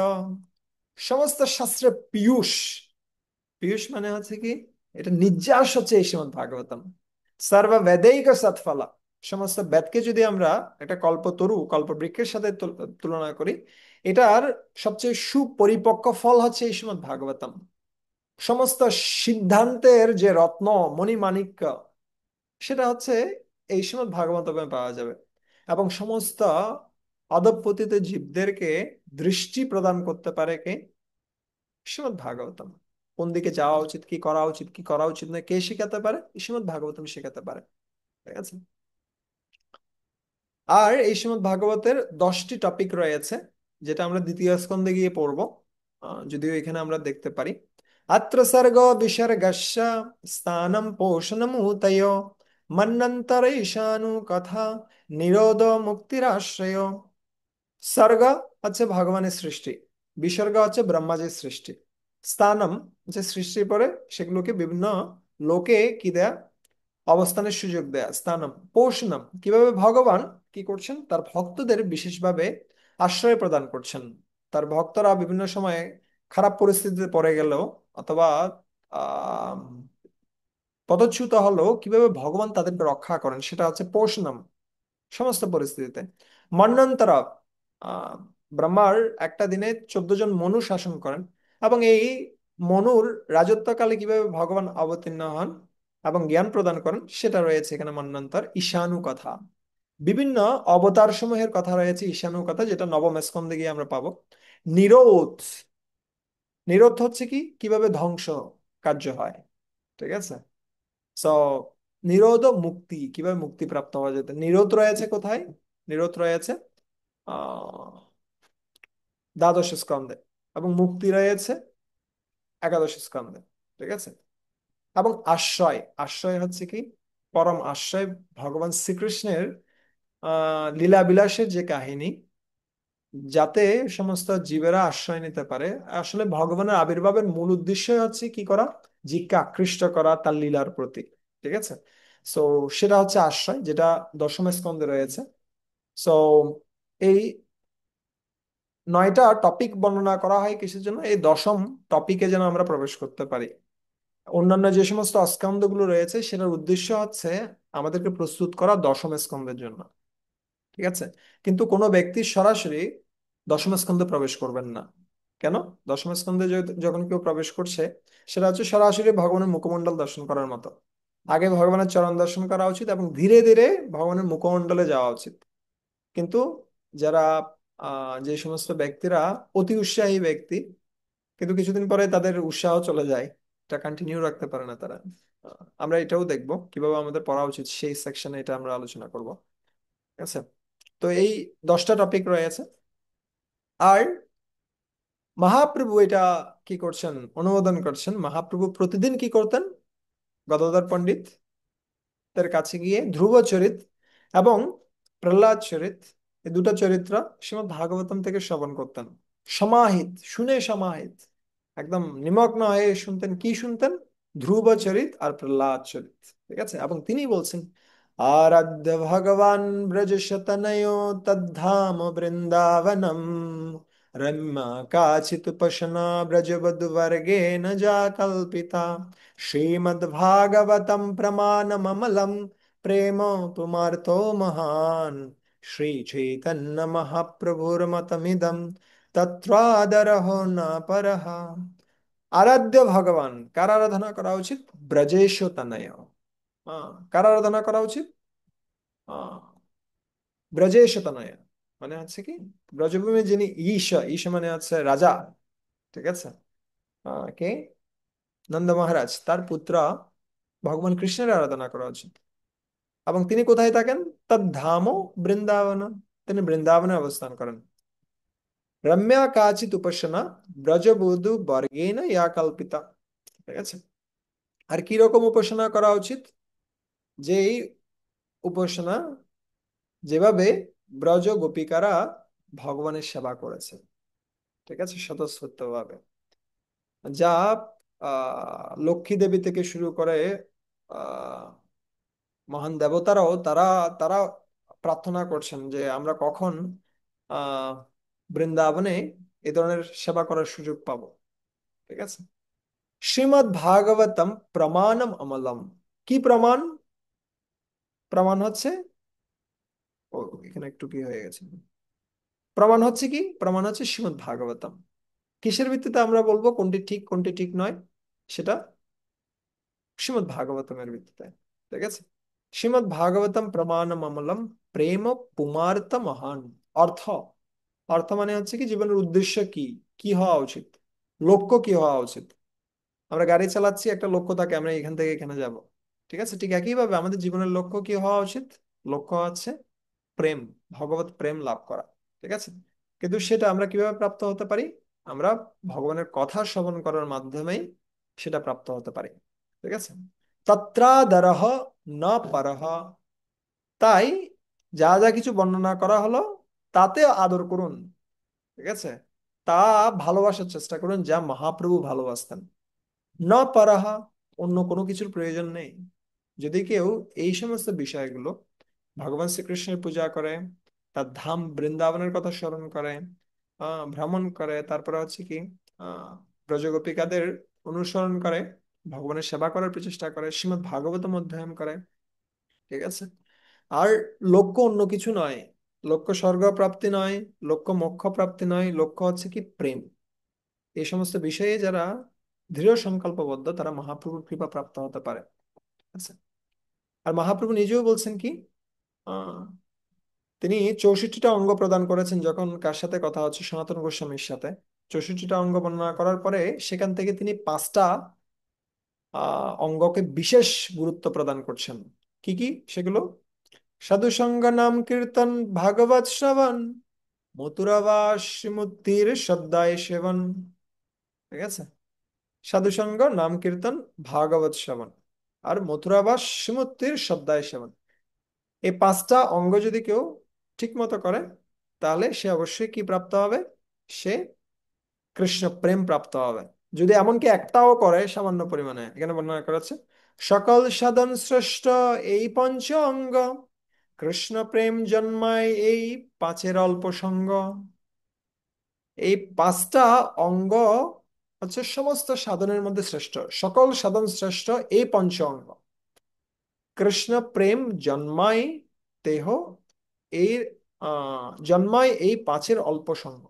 সমস্ত শাস্ত্রের পীয়ূষ, পীয়ূষ মানে হচ্ছে কি, এটা নির্যাস হচ্ছে এই শ্রীমদ্ ভাগবতম। সর্ববেदैक সৎফলা, সমস্ত বেদকে যদি আমরা একটা কল্পতরু কল্পবৃক্ষের সাথে তুলনা করি, এটার সবচেয়ে সুপরিপক্ক ফল হচ্ছে এই শ্রীমদ্ ভাগবতম। সমস্ত সিদ্ধান্তের যে রত্ন মণিমাণিক্য, সেটা হচ্ছে এই শ্রীমদ্ ভাগবতমে পাওয়া যাবে। এবং সমস্ত অধঃপতিত জীবদেরকে দৃষ্টি প্রদান করতে পারে কে? শ্রীমদ্ ভাগবতম। কোন দিকে যাওয়া উচিত, কি করা উচিত, কি করা উচিত না, কে শিখাতে পারে? শ্রীমদ্ ভাগবতম শিখাতে পারে। ঠিক আছে। আর এই শ্রীমদ্ ভাগবতের 10টি টপিক রয়েছে, যেটা আমরা দ্বিতীয় স্কন্ধে গিয়ে পড়বো। যদিও এখানে আমরা দেখতে পারি, अत्र सर्गो विसर्गस्य स्थानं पोषणमुतय मन्वन्तरेषानु कथा निरोधो मुक्तिराश्रय। सर्ग হচ্ছে ভগবানের সৃষ্টি, বিসর্গ হচ্ছে ব্রহ্মাজির সৃষ্টি, স্থানম যে সৃষ্টির পরে সেগুলোকে বিভিন্ন লোকে কি দেয়া, অবস্থানের সুযোগ দেয়া, স্থানম। পোষণম, কিভাবে ভগবান কি করছেন, তার ভক্তদের বিশেষভাবে আশ্রয় প্রদান করছেন। তার ভক্তরা বিভিন্ন সময়ে খারাপ পরিস্থিতিতে পড়ে গেলেও, অথবা আহ পদচ্যুত হলেও কিভাবে ভগবান তাদেরকে রক্ষা করেন, সেটা হচ্ছে পোষণম সমস্ত পরিস্থিতিতে। মন্বন্তর, আহ ব্রহ্মার একটা দিনে 14 জন মনু শাসন করেন, এবং এই মনুর রাজত্বকালে কিভাবে ভগবান অবতীর্ণ হন এবং জ্ঞান প্রদান করেন, সেটা রয়েছে এখানে মন্বন্তর। ঈশানু কথা, বিভিন্ন অবতার সমূহের কথা রয়েছে ঈশানু কথা, যেটা নবম স্কন্ধে গিয়ে আমরা পাবো। নিরোধ, নিরোধ হচ্ছে কি, কিভাবে ধ্বংস কার্য হয়। ঠিক আছে। সো নিরোধ ও মুক্তি, কিভাবে মুক্তি প্রাপ্ত হওয়া যেত, নিরোধ রয়েছে কোথায়? নিরোধ রয়েছে আহ দ্বাদশ স্কন্ধে, এবং মুক্তি রয়েছে একাদশ স্কন্ধে। ঠিক আছে। এবং আশ্রয়, আশ্রয় হচ্ছে কি, পরম আশ্রয় ভগবান শ্রীকৃষ্ণের লীলা বিলাসের যে কাহিনী, যাতে সমস্ত জীবেরা আশ্রয় নিতে পারে। আসলে ভগবানের আবির্ভাবের মূল উদ্দেশ্যই হচ্ছে কি করা, জীবকে আকৃষ্ট করা তার লীলার প্রতি। ঠিক আছে। সো সেটা হচ্ছে আশ্রয়, যেটা দশম স্কন্ধে রয়েছে। সো এই 9টা টপিক বর্ণনা করা হয় কিসের জন্য, এই দশম টপিকে যেন আমরা প্রবেশ করতে পারি। অন্যান্য যে সমস্ত স্কন্ধগুলো রয়েছে, সেটার উদ্দেশ্য হচ্ছে আমাদেরকে প্রস্তুত করা দশম স্কন্ধের জন্য। ঠিক আছে। কিন্তু কোনো ব্যক্তি সরাসরি দশম স্কন্ধে প্রবেশ করবেন না। কেন? দশম স্কন্ধে যখন কেউ প্রবেশ করছে, সেটা হচ্ছে সরাসরি ভগবানের মুখমণ্ডল দর্শন করার মতো। আগে ভগবানের চরণ দর্শন করা উচিত এবং ধীরে ধীরে ভগবানের মুখমণ্ডলে যাওয়া উচিত। কিন্তু যারা যে সমস্ত ব্যক্তিরা অতি উৎসাহী ব্যক্তি, কিন্তু কিছুদিন পরে তাদের উৎসাহ চলে যায়, এটা কন্টিনিউ রাখতে পারে না তারা। আমরা এটাও দেখবো কিভাবে আমাদের পড়া উচিত, সেই সেকশনে এটা আমরা আলোচনা করব। ঠিক আছে। তো এই 10টা টপিক রয়েছে। আর মহাপ্রভু এটা কি করছেন, অনুমোদন করছেন। মহাপ্রভু প্রতিদিন কি করতেন, গদাধর পণ্ডিত তার কাছে গিয়ে ধ্রুব চরিত এবং প্রহ্লাদ চরিত, এই দুটো চরিত্র শ্রীমদ্ ভাগবতম থেকে শ্রবণ করতেন। সমাহিত, শুনে সমাহিত, একদম নিমগ্ন হয়ে শুনতেন। কি শুনতেন? ধ্রুব চরিত আর প্রহ্লাদ চরিত। ঠিক আছে। এবং তিনি বলছেন, আরাধ্য ভগবান ব্রজশতনয় তদ্ধাম বৃন্দাবনম রম্যা কাচিতুপশনা ব্রজবধূবর্গেণ যা কল্পিতা শ্রীমদ্ভাগবতম প্রমাণমমলম প্রেম পুমার্তো মহান শ্রী চৈতন্য মহাপ্রভুর্মতমিদম তত্রাদরহ না পরহ। আরাধ্য ভগবান, কার আরাধনা করা উচিত? ব্রজেশ তনয়। কার আরাধনা করা উচিত? আহ ব্রজেশ তনয় মানে হচ্ছে কি, ব্রজভূমি যিনি ঈশ, ঈশ মানে হচ্ছে রাজা। ঠিক আছে। কে? নন্দ মহারাজ, তার পুত্র ভগবান কৃষ্ণের আরাধনা করা উচিত। এবং তিনি কোথায় থাকেন? তার ধাম বৃন্দাবন, তিনি বৃন্দাবনে অবস্থান করেন। রম্যা কাচিত উপাসনা ব্রজবধূ বর্গেন ইয়া কল্পিতা। ঠিক আছে। আর কি রকম উপাসনা করা উচিত? যে এই উপাসনা যেভাবে ব্রজ গোপিকারা ভগবানের সেবা করেছে, ঠিক আছে, স্বতঃস্ফূর্ত ভাবে, যা লক্ষ্মী দেবী থেকে শুরু করে আহ মহান দেবতারাও তারা তারা প্রার্থনা করছেন যে আমরা কখন আহ বৃন্দাবনে এই ধরনের সেবা করার সুযোগ পাবো। ঠিক আছে। শ্রীমদ্ ভাগবতম প্রমাণম অমলম। কি প্রমাণ? প্রমাণ হচ্ছে, ও এখানে একটু কি হয়ে গেছে, প্রমাণ হচ্ছে কি? প্রমাণ হচ্ছে শ্রীমদ্ ভাগবতম। কিসের ভিত্তিতে আমরা বলবো কোনটি ঠিক কোনটি ঠিক নয়? সেটা শ্রীমদ্ ভাগবতমের ভিত্তিতে। ঠিক আছে। শ্রীমদ্ ভাগবতম প্রমাণম অমলম প্রেম পুমার্ত মহান। অর্থ, অর্থ মানে হচ্ছে কি জীবনের উদ্দেশ্য কি, কি হওয়া উচিত, লক্ষ্য কি হওয়া উচিত। আমরা গাড়ি চালাচ্ছি, একটা লক্ষ্য থাকে আমরা এখান থেকে এখানে যাব। ঠিক আছে, ঠিক একইভাবে আমাদের জীবনের লক্ষ্য কি হওয়া উচিত? লক্ষ্য আছে প্রেম, ভগবত প্রেম লাভ করা। ঠিক আছে। কিন্তু সেটা আমরা কিভাবে প্রাপ্ত হতে পারি? আমরা ভগবানের কথা শ্রবণ করার মাধ্যমেই সেটা প্রাপ্ত হতে পারি। ঠিক আছে। তত্রাদরহ ন পরহ। তাই যা যা কিছু বর্ণনা করা হলো তাতে আদর করুন। ঠিক আছে। তা ভালোবাসার চেষ্টা করুন যা মহাপ্রভু ভালোবাসতেন। ন পারাহা, অন্য কোনো কিছুর প্রয়োজন নেই। যদি কেউ এই সমস্ত বিষয়গুলো, ভগবান শ্রীকৃষ্ণের পূজা করে, তার ধাম বৃন্দাবনের কথা স্মরণ করে, ভ্রমণ করে, তারপরে হচ্ছে কি আহ ব্রজগোপিকাদের অনুসরণ করে, ভগবানের সেবা করার প্রচেষ্টা করে, শ্রীমদ্ ভাগবতম অধ্যয়ন করে। ঠিক আছে। আর লক্ষ্য অন্য কিছু নয়, লক্ষ্য স্বর্গ প্রাপ্তি নয়, লক্ষ্য মোক্ষ প্রাপ্তি নয়, লক্ষ্য হচ্ছে কি প্রেম। এই সমস্ত বিষয়ে যারা দৃঢ় সংকল্পবদ্ধ তারা মহাপ্রভুর কৃপা প্রাপ্ত হতে পারে। আচ্ছা। আর মহাপ্রভু নিজেও বলছেন কি, আহ তিনি 64টা অঙ্গ প্রদান করেছেন যখন কার সাথে কথা হচ্ছে? সনাতন গোস্বামীর সাথে। 64টা অঙ্গ বর্ণনা করার পরে সেখান থেকে তিনি 5টা অঙ্গকে বিশেষ গুরুত্ব প্রদান করছেন। কি কি সেগুলো? সাধু সঙ্গ নাম কীর্তন ভাগবত শ্রবণ মথুরাবাস শ্রীমূর্তির শ্রদ্ধায় সেবন। ঠিক আছে। সাধু সঙ্গ নাম কীর্তন ভাগবত শ্রবণ আর মথুরাবাস শ্রীমূর্তির শ্রদ্ধায় সেবন। এই 5টা অঙ্গ যদি কেউ ঠিক মতো করে তাহলে সে অবশ্যই কি প্রাপ্ত হবে? সে কৃষ্ণ প্রেম প্রাপ্ত হবে। যদি এমনকি একটাও করে সামান্য পরিমাণে, এখানে বর্ণনা করা আছে সকল সাধন শ্রেষ্ঠ এই পঞ্চ অঙ্গ, কৃষ্ণ প্রেম জন্মায় এই পাঁচের অল্প সঙ্গ। এই 5টা অঙ্গ হচ্ছে সমস্ত সাধনের মধ্যে শ্রেষ্ঠ, সকল সাধন শ্রেষ্ঠ এই পঞ্চ অঙ্গ। কৃষ্ণ প্রেম জন্মায় দেহ এই জন্মায় এই পাঁচের অল্প সঙ্গ।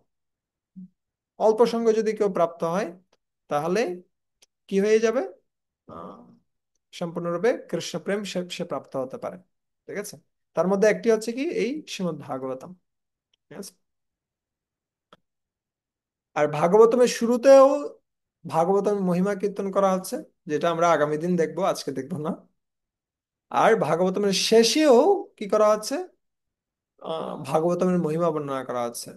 অল্প সঙ্গ যদি কেউ প্রাপ্ত হয় তাহলে কি হয়ে যাবে? আহ সম্পূর্ণরূপে কৃষ্ণ প্রেম সে সে প্রাপ্ত হতে পারে। ঠিক আছে। তার মধ্যে একটি হচ্ছে কি এই শ্রীমদ্ ভাগবতম। ঠিক আছে। আর ভাগবতমের শুরুতেও ভাগবতম মহিমা কীর্তন করা হচ্ছে, যেটা আমরা আগামী দিন দেখবো, আজকে দেখবো না। আর ভাগবতমের শেষেও কি করা হচ্ছে? ভাগবতমের মহিমা বর্ণনা করা হচ্ছে।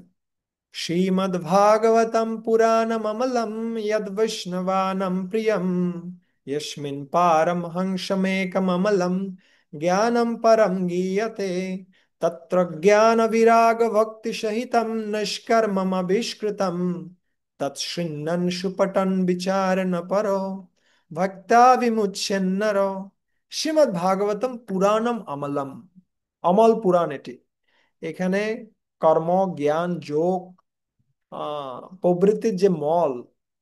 শ্রীমদ্ ভাগবতম পুরাণম অমলম যদ বৈষ্ণবানাম প্রিয়ম यस्मिन् पारमहंसमेकम् अमलं ज्ञानं परं गीयते तत्र ज्ञानविरागभक्तिसहितं नैष्कर्म्यमभिष्कृतं तत्शृण्वन् सुपठन् विचारन् परो भक्त्या विमुच्यन्नरो। শ্রীমদ্ ভাগবতম পুরাণম অমলম, অমল পুরাণ এটি। এখানে কর্ম জ্ঞান যোগ প্রবৃত্তির যে মল,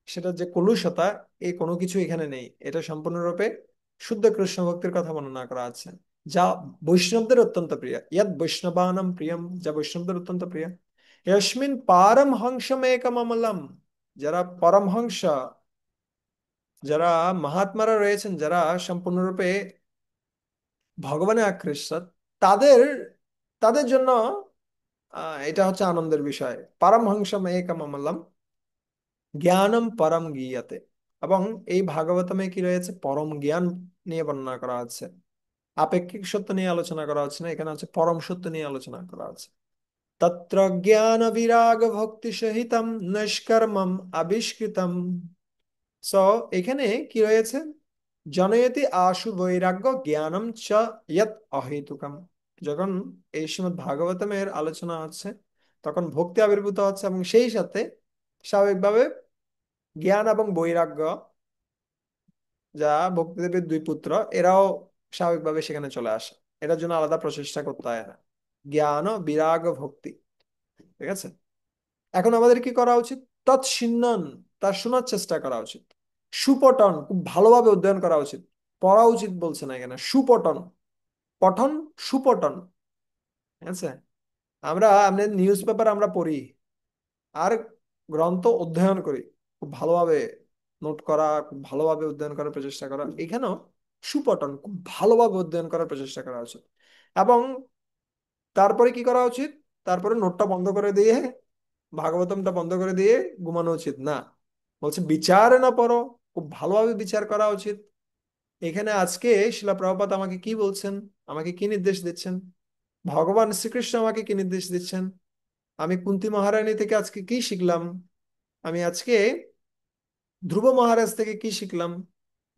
সেটা যে কলুষতা, এই কোনো কিছু এখানে নেই। এটা সম্পূর্ণরূপে শুদ্ধ কৃষ্ণ ভক্তির কথা বর্ণনা করা আছে, যা বৈষ্ণবদের অত্যন্ত প্রিয়। ইয়াদ বৈষ্ণবানাম প্রিয়ম, যা বৈষ্ণবদের অত্যন্ত প্রিয়। यस्मिन् পারমহংসমেকম অমলম, যারা পরমহংস, যারা মহাত্মারা রয়েছেন, যারা সম্পূর্ণরূপে ভগবানে আকৃষ্ট, তাদের তাদের জন্য এটা হচ্ছে আনন্দের বিষয়। পারমহংসমেকম অমলম জ্ঞানম পরম গীয়তে। এবং এই ভাগবতমে কি রয়েছে? পরম জ্ঞান নিয়ে বর্ণনা করা হচ্ছে। আপেক্ষিক সত্য নিয়ে আলোচনা করা হচ্ছে না, এখানে হচ্ছে পরম সত্য নিয়ে আলোচনা করা হচ্ছে। তত্র জ্ঞান বিরাগ ভক্তি সহিতম নৈষ্কর্মম আবিষ্কৃতম। সো এখানে কি রয়েছে, জনয়তি আশু বৈরাগ্য জ্ঞানম চ ইয়ৎ অহেতুকম। যখন এই শ্রীমদ্ ভাগবতমের আলোচনা হচ্ছে তখন ভক্তি আবির্ভূত হচ্ছে, এবং সেই সাথে স্বাভাবিকভাবে জ্ঞান এবং বৈরাগ্য, যা ভক্তিদেবের দুই পুত্র, এরাও স্বাভাবিকভাবে সেখানে চলে আসে। এটার জন্য আলাদা প্রচেষ্টা করতে হয় না। জ্ঞান বিরাগ ভক্তি, ঠিক আছে। এখন আমাদের কি করা উচিত? তৎসিন্নন, তার শোনার চেষ্টা করা উচিত। সুপঠন, খুব ভালোভাবে অধ্যয়ন করা উচিত। পড়া উচিত বলছে না এখানে, সুপঠন। পঠন, সুপঠন, ঠিক আছে। আমাদের নিউজ পেপার আমরা পড়ি, আর গ্রন্থ অধ্যয়ন করি, খুব ভালোভাবে নোট করা, খুব ভালোভাবে অধ্যয়ন করার প্রচেষ্টা করা। এখানেও সুপঠন, খুব ভালোভাবে অধ্যয়ন করার প্রচেষ্টা করা উচিত। এবং তারপরে কি করা উচিত? তারপরে নোটটা বন্ধ করে দিয়ে, ভাগবতমটা বন্ধ করে দিয়ে ঘুমানো উচিত না। বলছে বিচারে না পড়ো, খুব ভালোভাবে বিচার করা উচিত। এখানে আজকে শিলা প্রভুপাদ আমাকে কি বলছেন, আমাকে কি নির্দেশ দিচ্ছেন, ভগবান শ্রীকৃষ্ণ আমাকে কি নির্দেশ দিচ্ছেন, আমি কুন্তী মহারানী থেকে আজকে কি শিখলাম, আমি আজকে ধ্রুব মহারাজ থেকে কি শিখলাম।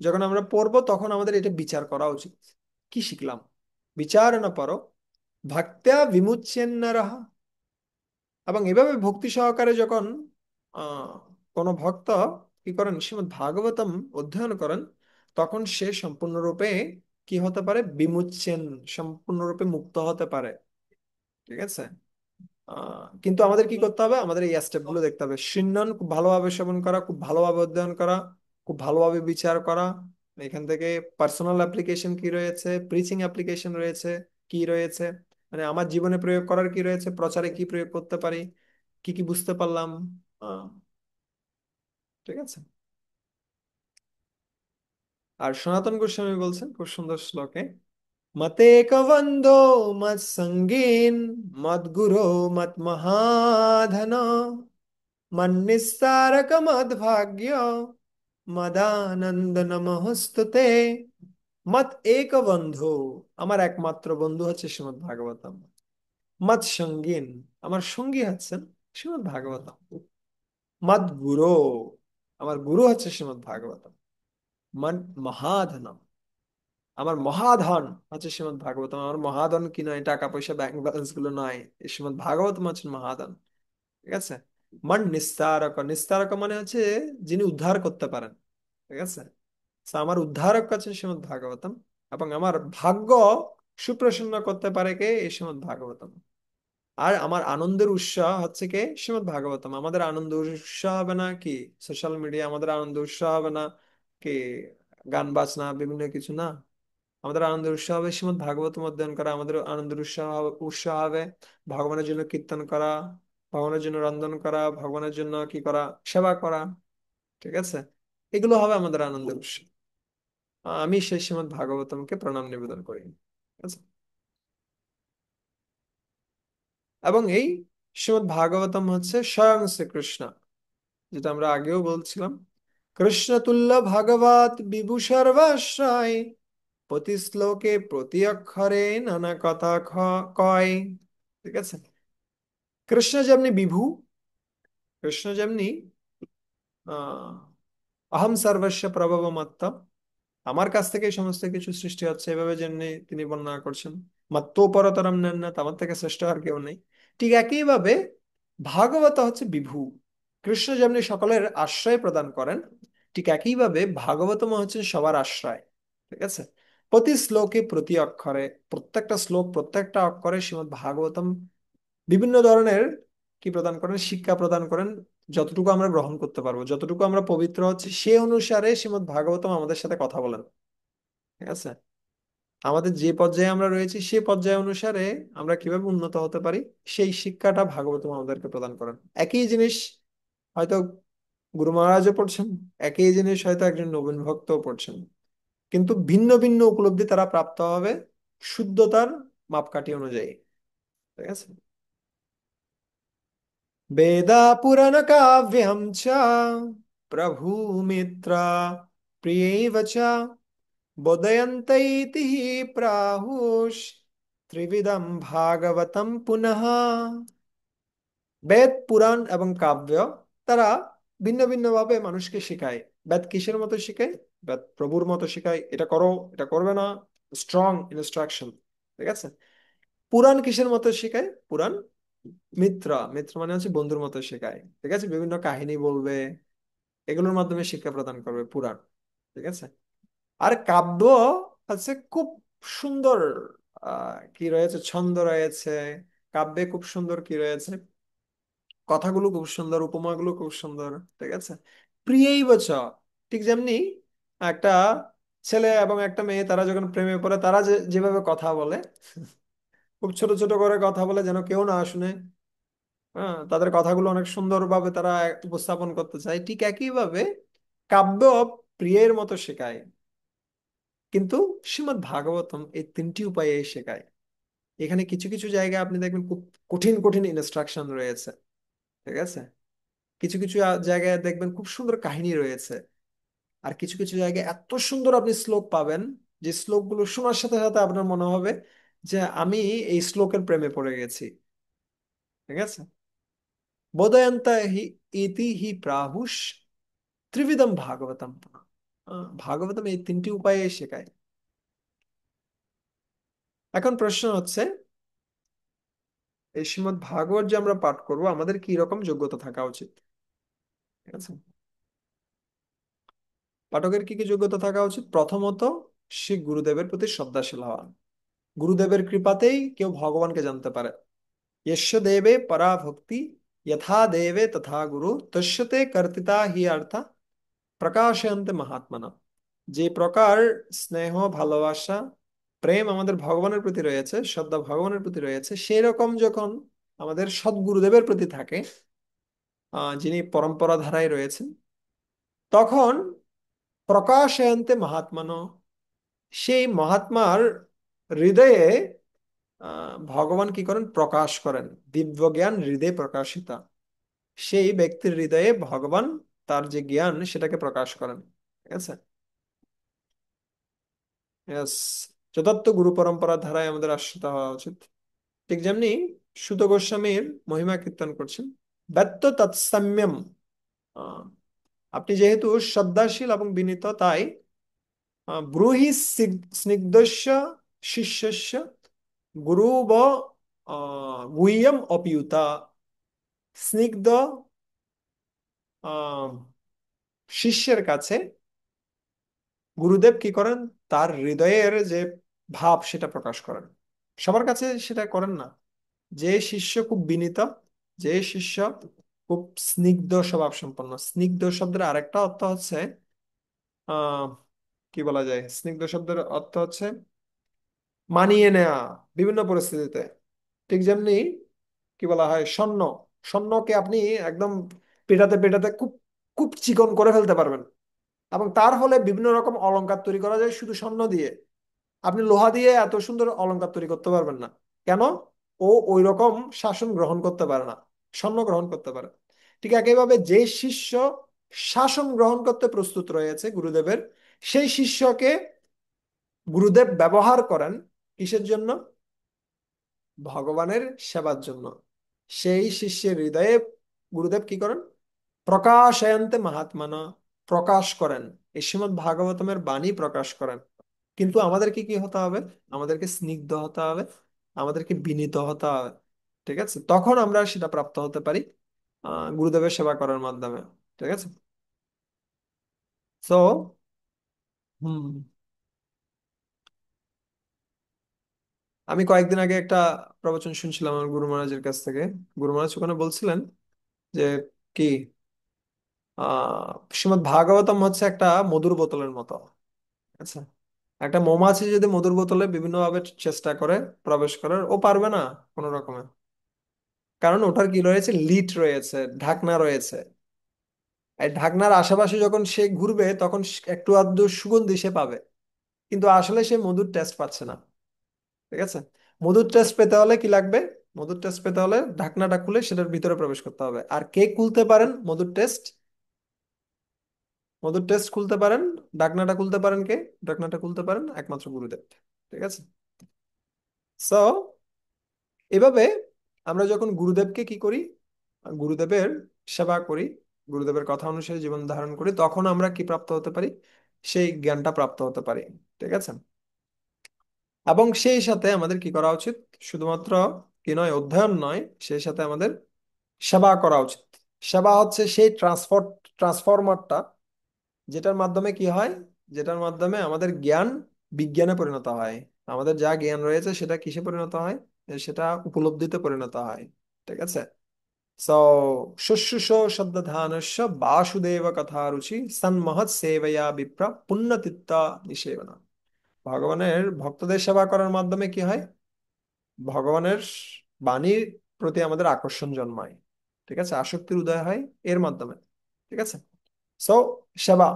যখন আমরা পড়বো তখন আমাদের এটা বিচার করা উচিত, কি শিখলাম। বিচার না পড়ো ভক্ত্যা বিমুচ্যেন্নরঃ। এবং এভাবে ভক্তি সহকারে যখন আহ কোনো ভক্ত কি করেন, শ্রীমদ্ ভাগবতম অধ্যয়ন করেন, তখন সে সম্পূর্ণরূপে কি হতে পারে, বিমুচ্ছেন, সম্পূর্ণরূপে মুক্ত হতে পারে, ঠিক আছে। কিন্তু আমাদের কি করতে হবে, আমাদের এই স্টেপ গুলো দেখতে হবে। সিন্নন, খুব ভালোভাবে শ্রবণ করা, খুব ভালোভাবে অধ্যয়ন করা, খুব ভালোভাবে বিচার করা। এখান থেকে পার্সোনাল অ্যাপ্লিকেশন কি রয়েছে, প্রিচিং অ্যাপ্লিকেশন রয়েছে, কি রয়েছে, মানে আমার জীবনে প্রয়োগ করার কি রয়েছে, প্রচারে কি প্রয়োগ করতে পারি, কি কি বুঝতে পারলাম। আহ, ঠিক আছে। আর সনাতন গোস্বামী বলছেন খুব সুন্দর শ্লোকে, মতেক বন্ধো মত সঙ্গীন মদ গুরু মত মহাধন মন্নিস্তারক মদ্ভাগ্য মদানন্দ নমস্তুতে। মত এক বন্ধু, আমার একমাত্র বন্ধু হচ্ছে শ্রীমদ্ ভাগবতম। মত সঙ্গীন, আমার সঙ্গী হচ্ছেন শ্রীমদ্ ভাগবতম। মদ গুরু, আমার গুরু হচ্ছে শ্রীমদ্ ভাগবতম। মন মহাধনম, আমার মহাধন হচ্ছে শ্রীমদ্ ভাগবতম। আমার মহাধন কি নয়, টাকা পয়সা ব্যাংক ব্যালেন্স গুলো নয়, এই শ্রীমদ্ ভাগবতম হচ্ছেন মহাধন, ঠিক আছে। মন নিস্তারক, নিস্তারক মানে হচ্ছে যিনি উদ্ধার করতে পারেন, ঠিক আছে। So, আমার উদ্ধারক হচ্ছেন শ্রীমদ্ ভাগবতম। এবং আমার ভাগ্য সুপ্রসন্ন করতে পারে কে, এই শ্রীমদ্ ভাগবতম। আর আমার আনন্দের উৎস হচ্ছে কে, শ্রীমদ্ ভাগবতম। আমাদের আনন্দ উৎস হবে না কি সোশ্যাল মিডিয়া, আমাদের আনন্দ উৎস হবে না কি গান বাজনা বিভিন্ন কিছু, না। আমাদের আনন্দের উৎস হবে শ্রীমদ্ ভাগবতম অধ্যয়ন করা, আমাদের আনন্দের উৎস হবে ভগবানের জন্য কীর্তন করা, ভগবানের জন্য রন্ধন করা, ভগবানের জন্য কি করা, সেবা করা, ঠিক আছে। এগুলো হবে আমাদের আনন্দের উৎস। আমি সেই শ্রীমদ্ ভাগবতমকে প্রণাম নিবেদন করি, ঠিক আছে। এবং এই শ্রীমদ্ ভাগবতম হচ্ছে স্বয়ং শ্রীকৃষ্ণ, যেটা আমরা আগেও বলছিলাম। কৃষ্ণ তুল্য ভাগবত বিভু সর্বাশ্রয়, প্রতি শ্লোকে প্রতি অক্ষরে নানা কথা কয়, ঠিক আছে। কৃষ্ণ যেমনি বিভু, কৃষ্ণ যেমনি আহ অহম সর্বস্ব প্রভব মত্ত, আমার কাছ থেকে এই সমস্ত কিছু সৃষ্টি হচ্ছে, এভাবে যেমনি তিনি বর্ণনা করছেন। মাত্র পরতরম নেন না, আমার থেকে শ্রেষ্ঠ আর কেউ নেই। ঠিক একইভাবে ভাগবত হচ্ছে বিভু, কৃষ্ণ যেমনি সকলের আশ্রয় প্রদান করেন, ঠিক একইভাবে ভাগবতম হচ্ছে সবার আশ্রয়, ঠিক আছে। প্রতি শ্লোকে প্রতি অক্ষরে, প্রত্যেকটা শ্লোক প্রত্যেকটা অক্ষরে শ্রীমদ্ ভাগবতম বিভিন্ন ধরনের কি প্রদান করেন, শিক্ষা প্রদান করেন। যতটুকু আমরা গ্রহণ করতে পারবো, যতটুকু আমরা পবিত্র হচ্ছে সে অনুসারে শ্রীমদ্ ভাগবতম আমাদের সাথে কথা বলেন, ঠিক আছে। আমাদের যে পর্যায়ে আমরা রয়েছি সে পর্যায় অনুসারে আমরা কিভাবে উন্নত হতে পারি, সেই শিক্ষাটা ভাগবতম আমাদেরকে প্রদান করেন। একই জিনিস হয়তো গুরু মহারাজও পড়ছেন, একই জিনিস হয়তো একজন নবীন ভক্তও পড়ছেন, কিন্তু ভিন্ন ভিন্ন উপলব্ধি তারা প্রাপ্ত হবে শুদ্ধতার মাপকাঠি অনুযায়ী, ঠিক আছে। বেদা পুরাণ কাব্যম চ প্রভু মিত্র প্রিয়ৈব চ बोधयन्त इति हि प्राहुः ত্রিবিধম ভাগবতম পুনঃ। বেদ, পুরাণ এবং কাব্য তারা ভিন্ন ভিন্ন ভাবে মানুষকে শেখায়। বেদ কিসের মতো শেখায়? বেদ প্রভুর মতো শেখায়, এটা করো, এটা করবে না, স্ট্রং ইনস্ট্রাকশন। ঠিক আছে। পুরাণ কিসের মতো শেখায়? পুরাণ মিত্র, মিত্র মানে হচ্ছে বন্ধুর মতো শেখায়। ঠিক আছে, বিভিন্ন কাহিনী বলবে, এগুলোর মাধ্যমে শিক্ষা প্রদান করবে পুরাণ। ঠিক আছে। আর কাব্য আছে খুব সুন্দর, কি রয়েছে, ছন্দ রয়েছে। কাব্যে খুব সুন্দর কি রয়েছে, কথাগুলো খুব সুন্দর, উপমাগুলো খুব সুন্দর। ঠিক আছে। প্রিয়ই বচ, ঠিক যেমনি একটা ছেলে এবং একটা মেয়ে তারা যখন প্রেমে পড়ে, তারা যেভাবে কথা বলে, খুব ছোট ছোট করে কথা বলে যেন কেউ না শুনে। হ্যাঁ, তাদের কথাগুলো অনেক সুন্দরভাবে তারা উপস্থাপন করতে চায়। ঠিক একইভাবে কাব্য প্রিয়ের মতো শেখায়। কিন্তু শ্রীমদ্ ভাগবতম এই তিনটি উপায়ে শেখায়। এখানে কিছু কিছু জায়গায় আপনি দেখবেন খুব কঠিন কঠিন ইনস্ট্রাকশন রয়েছে। ঠিক আছে। কিছু কিছু জায়গায় দেখবেন খুব সুন্দর কাহিনী রয়েছে। আর কিছু কিছু জায়গায় এত সুন্দর আপনি শ্লোক পাবেন, যে শ্লোকগুলো শোনার সাথে সাথে আপনার মনে হবে যে আমি এই শ্লোকের প্রেমে পড়ে গেছি। ঠিক আছে। বোধয়ন্ত হি ইতি হি প্রাহুষ ত্রিবিধম ভাগবতম। ভাগবতম এই তিনটি উপায়ে শেখায়। এখন প্রশ্ন হচ্ছে, এই শ্রীমদ্ ভাগবত যে আমরা পাঠ করব, আমাদের কি রকম যোগ্যতা থাকা উচিত? ঠিক আছে। পাঠকের কি কি যোগ্যতা থাকা উচিত? প্রথমত, সে গুরুদেবের প্রতি শ্রদ্ধাশীল হওয়া। গুরুদেবের কৃপাতেই কেউ ভগবানকে জানতে পারে। यस्य देवे परा भक्ति, यथा देवे तथा गुरु, तस्यते कर्तिता हि अर्थ প্রকাশয়ন্তে মহাত্মানা। যে প্রকার স্নেহ, ভালোবাসা, প্রেম আমাদের ভগবানের প্রতি রয়েছে, শ্রদ্ধা ভগবানের প্রতি রয়েছে, সেই রকম যখন আমাদের সদ্গুরুদেবের প্রতি থাকে, যিনি পরম্পরা ধারায় রয়েছেন, তখন প্রকাশয়ন্তে মহাত্মানো, সেই মহাত্মার হৃদয়ে ভগবান কি করেন? প্রকাশ করেন। দিব্য জ্ঞান হৃদয়ে প্রকাশিতা, সেই ব্যক্তির হৃদয়ে ভগবান তার যে জ্ঞান সেটাকে প্রকাশ করেন। ঠিক আছে। Yes, যথার্থ গুরু পরম্পরার ধারায় আমাদের আশ্রিত হওয়া উচিত। ঠিক যেমনি সুত গোস্বামীর মহিমা কীর্তন করছেন, ব্যত্ত তৎসাম্যম। আহ, আপনি যেহেতু শ্রদ্ধাশীল এবং বিনীত, তাই ব্রূহি স্নিগ্ধস্য শিষ্যস্য গুরুব গুহ্যম অপিয়ুতা। স্নিগ্ধ আহ, শিষ্যের কাছে গুরুদেব কি করেন? তার হৃদয়ের যে ভাব সেটা প্রকাশ করেন। সবার কাছে সেটা করেন না। যে শিষ্য খুব বিনীত, যে শিষ্য খুব স্নিগ্ধ স্বভাব সম্পন্ন, স্নিগ্ধ শব্দের আরেকটা অর্থ হচ্ছে আহ কি বলা যায়, স্নিগ্ধ শব্দের অর্থ হচ্ছে মানিয়ে নেওয়া বিভিন্ন পরিস্থিতিতে। ঠিক যেমনি কি বলা হয়, স্বর্ণ, স্বর্ণকে আপনি একদম পেটাতে পেটাতে খুব খুব চিকন করে ফেলতে পারবেন, এবং তার ফলে বিভিন্ন রকম অলংকার তৈরি করা যায় শুধু স্বর্ণ দিয়ে। আপনি লোহা দিয়ে এত সুন্দর অলংকার তৈরি করতে পারবেন না। কেন? ও ওই রকম শাসন গ্রহণ করতে পারে না, স্বর্ণ গ্রহণ করতে পারে। ঠিক একইভাবে যে শিষ্য শাসন গ্রহণ করতে প্রস্তুত রয়েছে গুরুদেবের, সেই শিষ্যকে গুরুদেব ব্যবহার করেন কিসের জন্য? ভগবানের সেবার জন্য। সেই শিষ্যের হৃদয়ে গুরুদেব কি করেন? প্রকাশয়ন্তে মহাত্মানা, প্রকাশ করেন, এই শ্রীমদ্ ভাগবতমের বাণী প্রকাশ করেন। কিন্তু আমাদেরকে কি হতে হবে? আমাদেরকে স্নিগ্ধ হতে হবে, আমাদেরকে বিনীত হতে হবে। ঠিক আছে, তখন আমরা সেটা প্রাপ্ত হতে পারি গুরুদেবের সেবা করার মাধ্যমে। ঠিক আছে। সো হুম, আমি কয়েকদিন আগে একটা প্রবচন শুনছিলাম আমার গুরু মহারাজের কাছ থেকে। গুরু মহারাজ ওখানে বলছিলেন যে কি শ্রীমদ্ ভাগবতম হচ্ছে একটা মধুর বোতলের মতো। আচ্ছা, একটা মৌমাছি যদি মধুর বোতলে বিভিন্ন ভাবে চেষ্টা করে প্রবেশ করার, ও পারবে না কোনো রকমে। কারণ ওটার কি রয়েছে? লিড রয়েছে, ঢাকনা রয়েছে। এই ঢাকনার আশেপাশে যখন সে ঘুরবে, তখন একটু আধটু সুগন্ধি সে পাবে, কিন্তু আসলে সে মধুর টেস্ট পাচ্ছে না। ঠিক আছে। মধুর টেস্ট পেতে হলে কি লাগবে? মধুর টেস্ট পেতে হলে ঢাকনাটা খুলে সেটার ভিতরে প্রবেশ করতে হবে। আর কে খুলতে পারেন মধুর টেস্ট? মধুর টেস্ট খুলতে পারেন ডাকনাটা খুলতে পারেন কে? ডাকনাটা খুলতে পারেন একমাত্র গুরুদেব। ঠিক আছে। সো এভাবে আমরা যখন গুরুদেবকে কি করি, গুরুদেবের সেবা করি, গুরুদেবের কথা অনুসারে জীবন ধারণ করি, তখন আমরা কি প্রাপ্ত হতে পারি? সেই জ্ঞানটা প্রাপ্ত হতে পারি। ঠিক আছে। এবং সেই সাথে আমাদের কি করা উচিত? শুধুমাত্র কি নয়, অধ্যয়ন নয়, সেই সাথে আমাদের সেবা করা উচিত। সেবা হচ্ছে সেই ট্রান্সফরমারটা, যেটার মাধ্যমে কি হয়, যেটার মাধ্যমে আমাদের জ্ঞান বিজ্ঞানে পরিণত হয়। আমাদের যা জ্ঞান রয়েছে সেটা কিসে পরিণত হয়? সেটা উপলব্ধিতে পরিণত হয়। ঠিক আছে। সো শুশ্রূষ শব্দধানস্য বাসুদেব কথা রুচি সন্মহৎ সেবয়া বিপ্র পুণ্যতিত্তা নিষেবনা। ভগবানের ভক্তদের সেবা করার মাধ্যমে কি হয়? ভগবানের বাণীর প্রতি আমাদের আকর্ষণ জন্মায়। ঠিক আছে, আসক্তির উদয় হয় এর মাধ্যমে। ঠিক আছে। সো সেবা।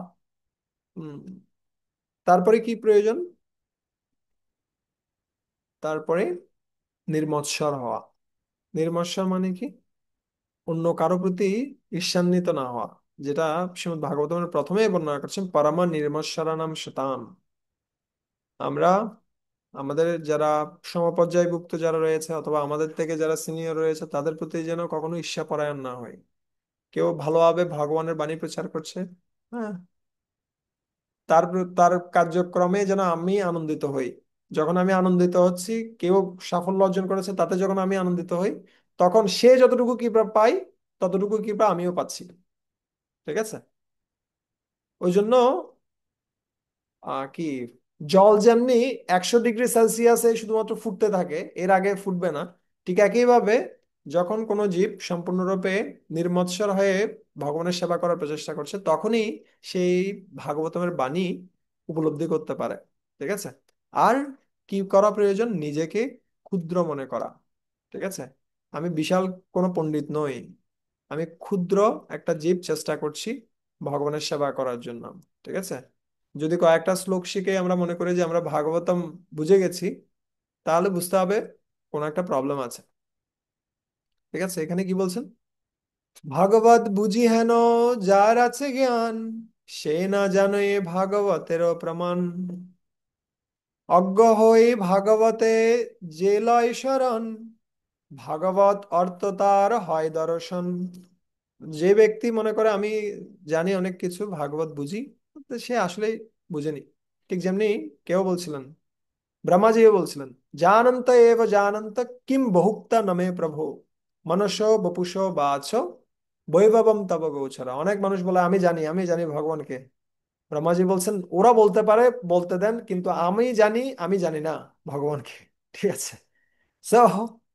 হুম। তারপরে কি প্রয়োজন? তারপরে নির্মৎসর হওয়া। নির্মৎসর মানে কি? অন্য কারো প্রতি ঈর্ষান্বিত না হওয়া, যেটা শ্রীমদ্ ভাগবতের প্রথমেই বর্ণনা করছেন, পরমা নির্মৎসরানাম শতাম। আমরা আমাদের যারা সমপর্যায়ভুক্ত যারা রয়েছে, অথবা আমাদের থেকে যারা সিনিয়র রয়েছে, তাদের প্রতি যেন কখনো ঈর্ষাপরায়ণ না হয়। কেউ ভালোভাবে ভগবানের বাণী প্রচার করছে, হ্যাঁ, তার তার কার্যক্রমে যেন আমি আনন্দিত হই। যখন আমি আনন্দিত হচ্ছি, কেউ সাফল্য অর্জন করেছে তাতে যখন আমি আনন্দিত হই, তখন সে যতটুকু কৃপা পাই, ততটুকু কৃপা আমিও পাচ্ছি। ঠিক আছে। ওই জন্য কি, জল যেমনি 100 ডিগ্রি সেলসিয়াসে শুধুমাত্র ফুটতে থাকে, এর আগে ফুটবে না, ঠিক একইভাবে যখন কোনো জীব সম্পূর্ণরূপে নির্মৎসর হয়ে ভগবানের সেবা করার প্রচেষ্টা করছে, তখনই সেই ভাগবতমের বাণী উপলব্ধি করতে পারে। ঠিক আছে। আর কি করা প্রয়োজন? নিজেকে ক্ষুদ্র মনে করা। ঠিক আছে। আমি বিশাল কোনো পণ্ডিত নই, আমি ক্ষুদ্র একটা জীব, চেষ্টা করছি ভগবানের সেবা করার জন্য। ঠিক আছে। যদি কয়েকটা শ্লোক শিখে আমরা মনে করি যে আমরা ভাগবতম বুঝে গেছি, তাহলে বুঝতে হবে কোনো একটা প্রবলেম আছে। ঠিক আছে। এখানে কি বলছেন? ভাগবত বুঝি হেন যার আছে জ্ঞান, সে না জানে ভাগবতের প্রমাণ। অজ্ঞ হই ভাগবতে যে লয় শরণ, ভাগবত অর্থ তার হয় দর্শন। যে ব্যক্তি মনে করে আমি জানি অনেক কিছু, ভাগবত বুঝি, তো সে আসলে বুঝেনি। ঠিক যেমনি কেউ বলছিলেন, ব্রহ্মাজিও বলছিলেন, জানন্ত এব জানন্ত কিম বহুক্তা নমে প্রভু, মনসো বপুষো বাচ বৈভবম তব গোচরা। অনেক মানুষ বলে আমি জানি, আমি জানি ভগবানকে। ব্রহ্মাজি বলছেন, ওরা বলতে পারে, বলতে দেন, কিন্তু আমি জানি, আমি জানি না ভগবানকে। ঠিক আছে। সো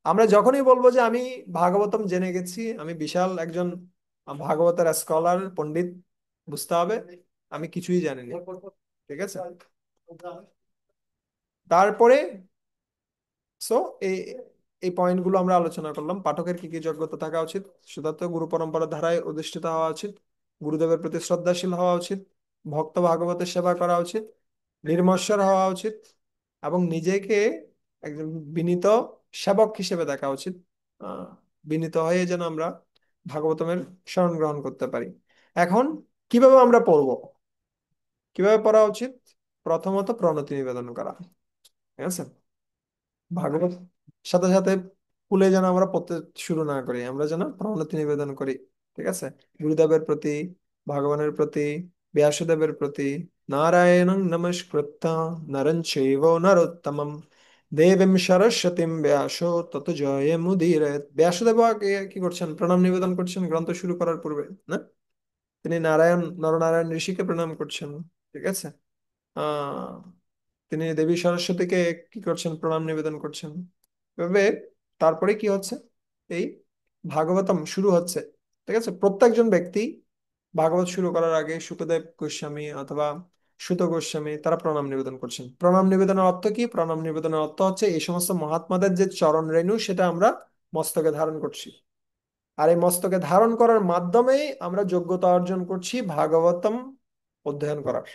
আমরা যখনই বলবো যে আমি ভাগবতম জেনে গেছি, আমি বিশাল একজন ভাগবতের স্কলার পণ্ডিত, বুঝতে হবে আমি কিছুই জানি না। ঠিক আছে। তারপরে সো এই এই পয়েন্টগুলো আমরা আলোচনা করলাম। পাঠকের কি কি যোগ্যতা থাকা উচিত? শুধুমাত্র গুরু পরম্পরার ধারায় অধিষ্ঠিত হওয়া উচিত, গুরুদেবের প্রতি শ্রদ্ধাশীল হওয়া উচিত, ভক্ত ভাগবতের সেবা করা উচিত, নির্মৎসর হওয়া উচিত, এবং নিজেকে একজন বিনীত সেবক হিসেবে দেখা উচিত। আহ বিনীত হয়ে যেন আমরা ভাগবতমের শরণ গ্রহণ করতে পারি। এখন কিভাবে আমরা পড়বো, কিভাবে পড়া উচিত? প্রথমত প্রণতি নিবেদন করা। ঠিক আছে। ভাগবত সাথে সাথে কুলে যেন আমরা পড়তে শুরু না করি, আমরা যেন প্রণতি নিবেদন করি। ঠিক আছে। গুরুদেবের প্রতি, ভগবানের প্রতি, ব্যাসদেবের প্রতি। নারায়ণং নমস্কৃত্য নরং চৈব নরোত্তমম দেবীম সরস্বতীম ব্যাসো তত জয় মুদীরয়েৎ। ব্যাসদেব আগে কি করছেন? প্রণাম নিবেদন করছেন গ্রন্থ শুরু করার পূর্বে, না? তিনি নরনারায়ণ ঋষিকে প্রণাম করছেন। ঠিক আছে। আহ তিনি দেবী সরস্বতীকে কি করছেন? প্রণাম নিবেদন করছেন। এভাবে তারপরে কি হচ্ছে? এই ভাগবতম শুরু হচ্ছে। ঠিক আছে। প্রত্যেকজন ব্যক্তি ভাগবত শুরু করার আগে শুকদেব গোস্বামী অথবা সুত গোস্বামী তারা প্রণাম নিবেদন করছেন। প্রণাম নিবেদনের অর্থ কি? প্রণাম নিবেদনের অর্থ হচ্ছে এই সমস্ত মহাত্মাদের যে চরণ রেণু, সেটা আমরা মস্তকে ধারণ করছি। আর এই মস্তকে ধারণ করার মাধ্যমেই আমরা যোগ্যতা অর্জন করছি ভাগবতম অধ্যয়ন করার।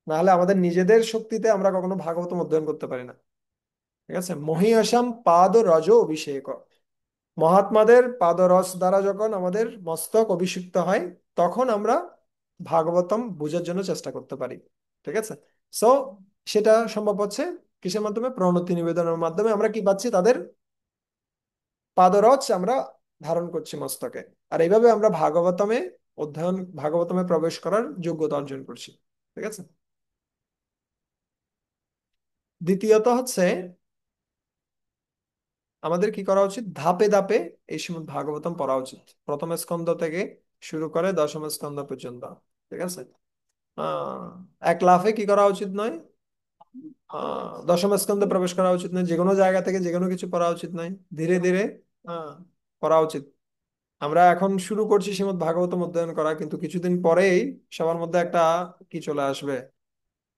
নাহলে আমাদের নিজেদের শক্তিতে আমরা কখনো ভাগবতম অধ্যয়ন করতে পারি না। ঠিক আছে। মহীয়সাম পাদ রজ অভিষেক, মহাত্মাদের পাদরস দ্বারা যখন আমাদের মস্তক অভিষিক্ত হয়, তখন আমরা ভাগবতম বোঝার জন্য চেষ্টা করতে পারি। ঠিক আছে। সো সেটা সম্ভব হচ্ছে কিসের মাধ্যমে? প্রণতি নিবেদনের মাধ্যমে আমরা কি পাচ্ছি? তাদের পাদরজ আমরা ধারণ করছি মস্তকে। আর এইভাবে আমরা ভাগবতমে প্রবেশ করার যোগ্যতা অর্জন করছি। ঠিক আছে। দ্বিতীয়ত হচ্ছে আমাদের কি করা উচিত? ধাপে ধাপে এই শ্রীমদ্ ভাগবতম পড়া উচিত, প্রথম স্কন্ধ থেকে শুরু করে দশম স্কন্ধ পর্যন্ত। ঠিক আছে। আহ এক লাফে কি করা উচিত নয়, দশম স্কন্ধে প্রবেশ করা উচিত নয়, যে কোনো জায়গা থেকে যে কোনো কিছু পড়া উচিত নয়, ধীরে ধীরে আহ পড়া উচিত। আমরা এখন শুরু করছি শ্রীমদ্ ভাগবতম অধ্যয়ন করা, কিন্তু কিছুদিন পরেই সবার মধ্যে একটা কি চলে আসবে,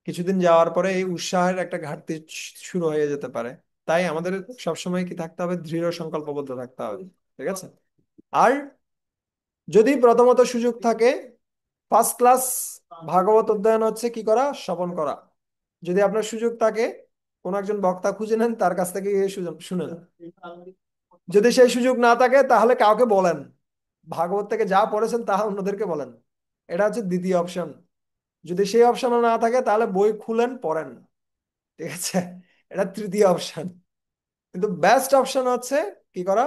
কিছুদিন যাওয়ার পরে এই উৎসাহের একটা ঘাটতি শুরু হয়ে যেতে পারে। তাই আমাদের সবসময় কি থাকতে হবে? দৃঢ় সংকল্পবদ্ধ থাকতে হবে। ঠিক আছে। আর যদি প্রথমত সুযোগ থাকে, ফার্স্ট ক্লাস ভাগবত অধ্যয়ন হচ্ছে কি করা? শ্রবণ করা। যদি আপনার সুযোগ থাকে, কোন একজন বক্তা খুঁজে নেন, তার কাছ থেকে গিয়ে শুনেন। যদি সেই সুযোগ না থাকে, তাহলে কাউকে বলেন, ভাগবত থেকে যা পড়েছেন তাহা অন্যদেরকে বলেন। এটা হচ্ছে দ্বিতীয় অপশন। যদি সেই অপশনও না থাকে, তাহলে বই খুলেন, পড়েন। ঠিক আছে। এটা তৃতীয় অপশন। কিন্তু বেস্ট অপশন হচ্ছে কি করা?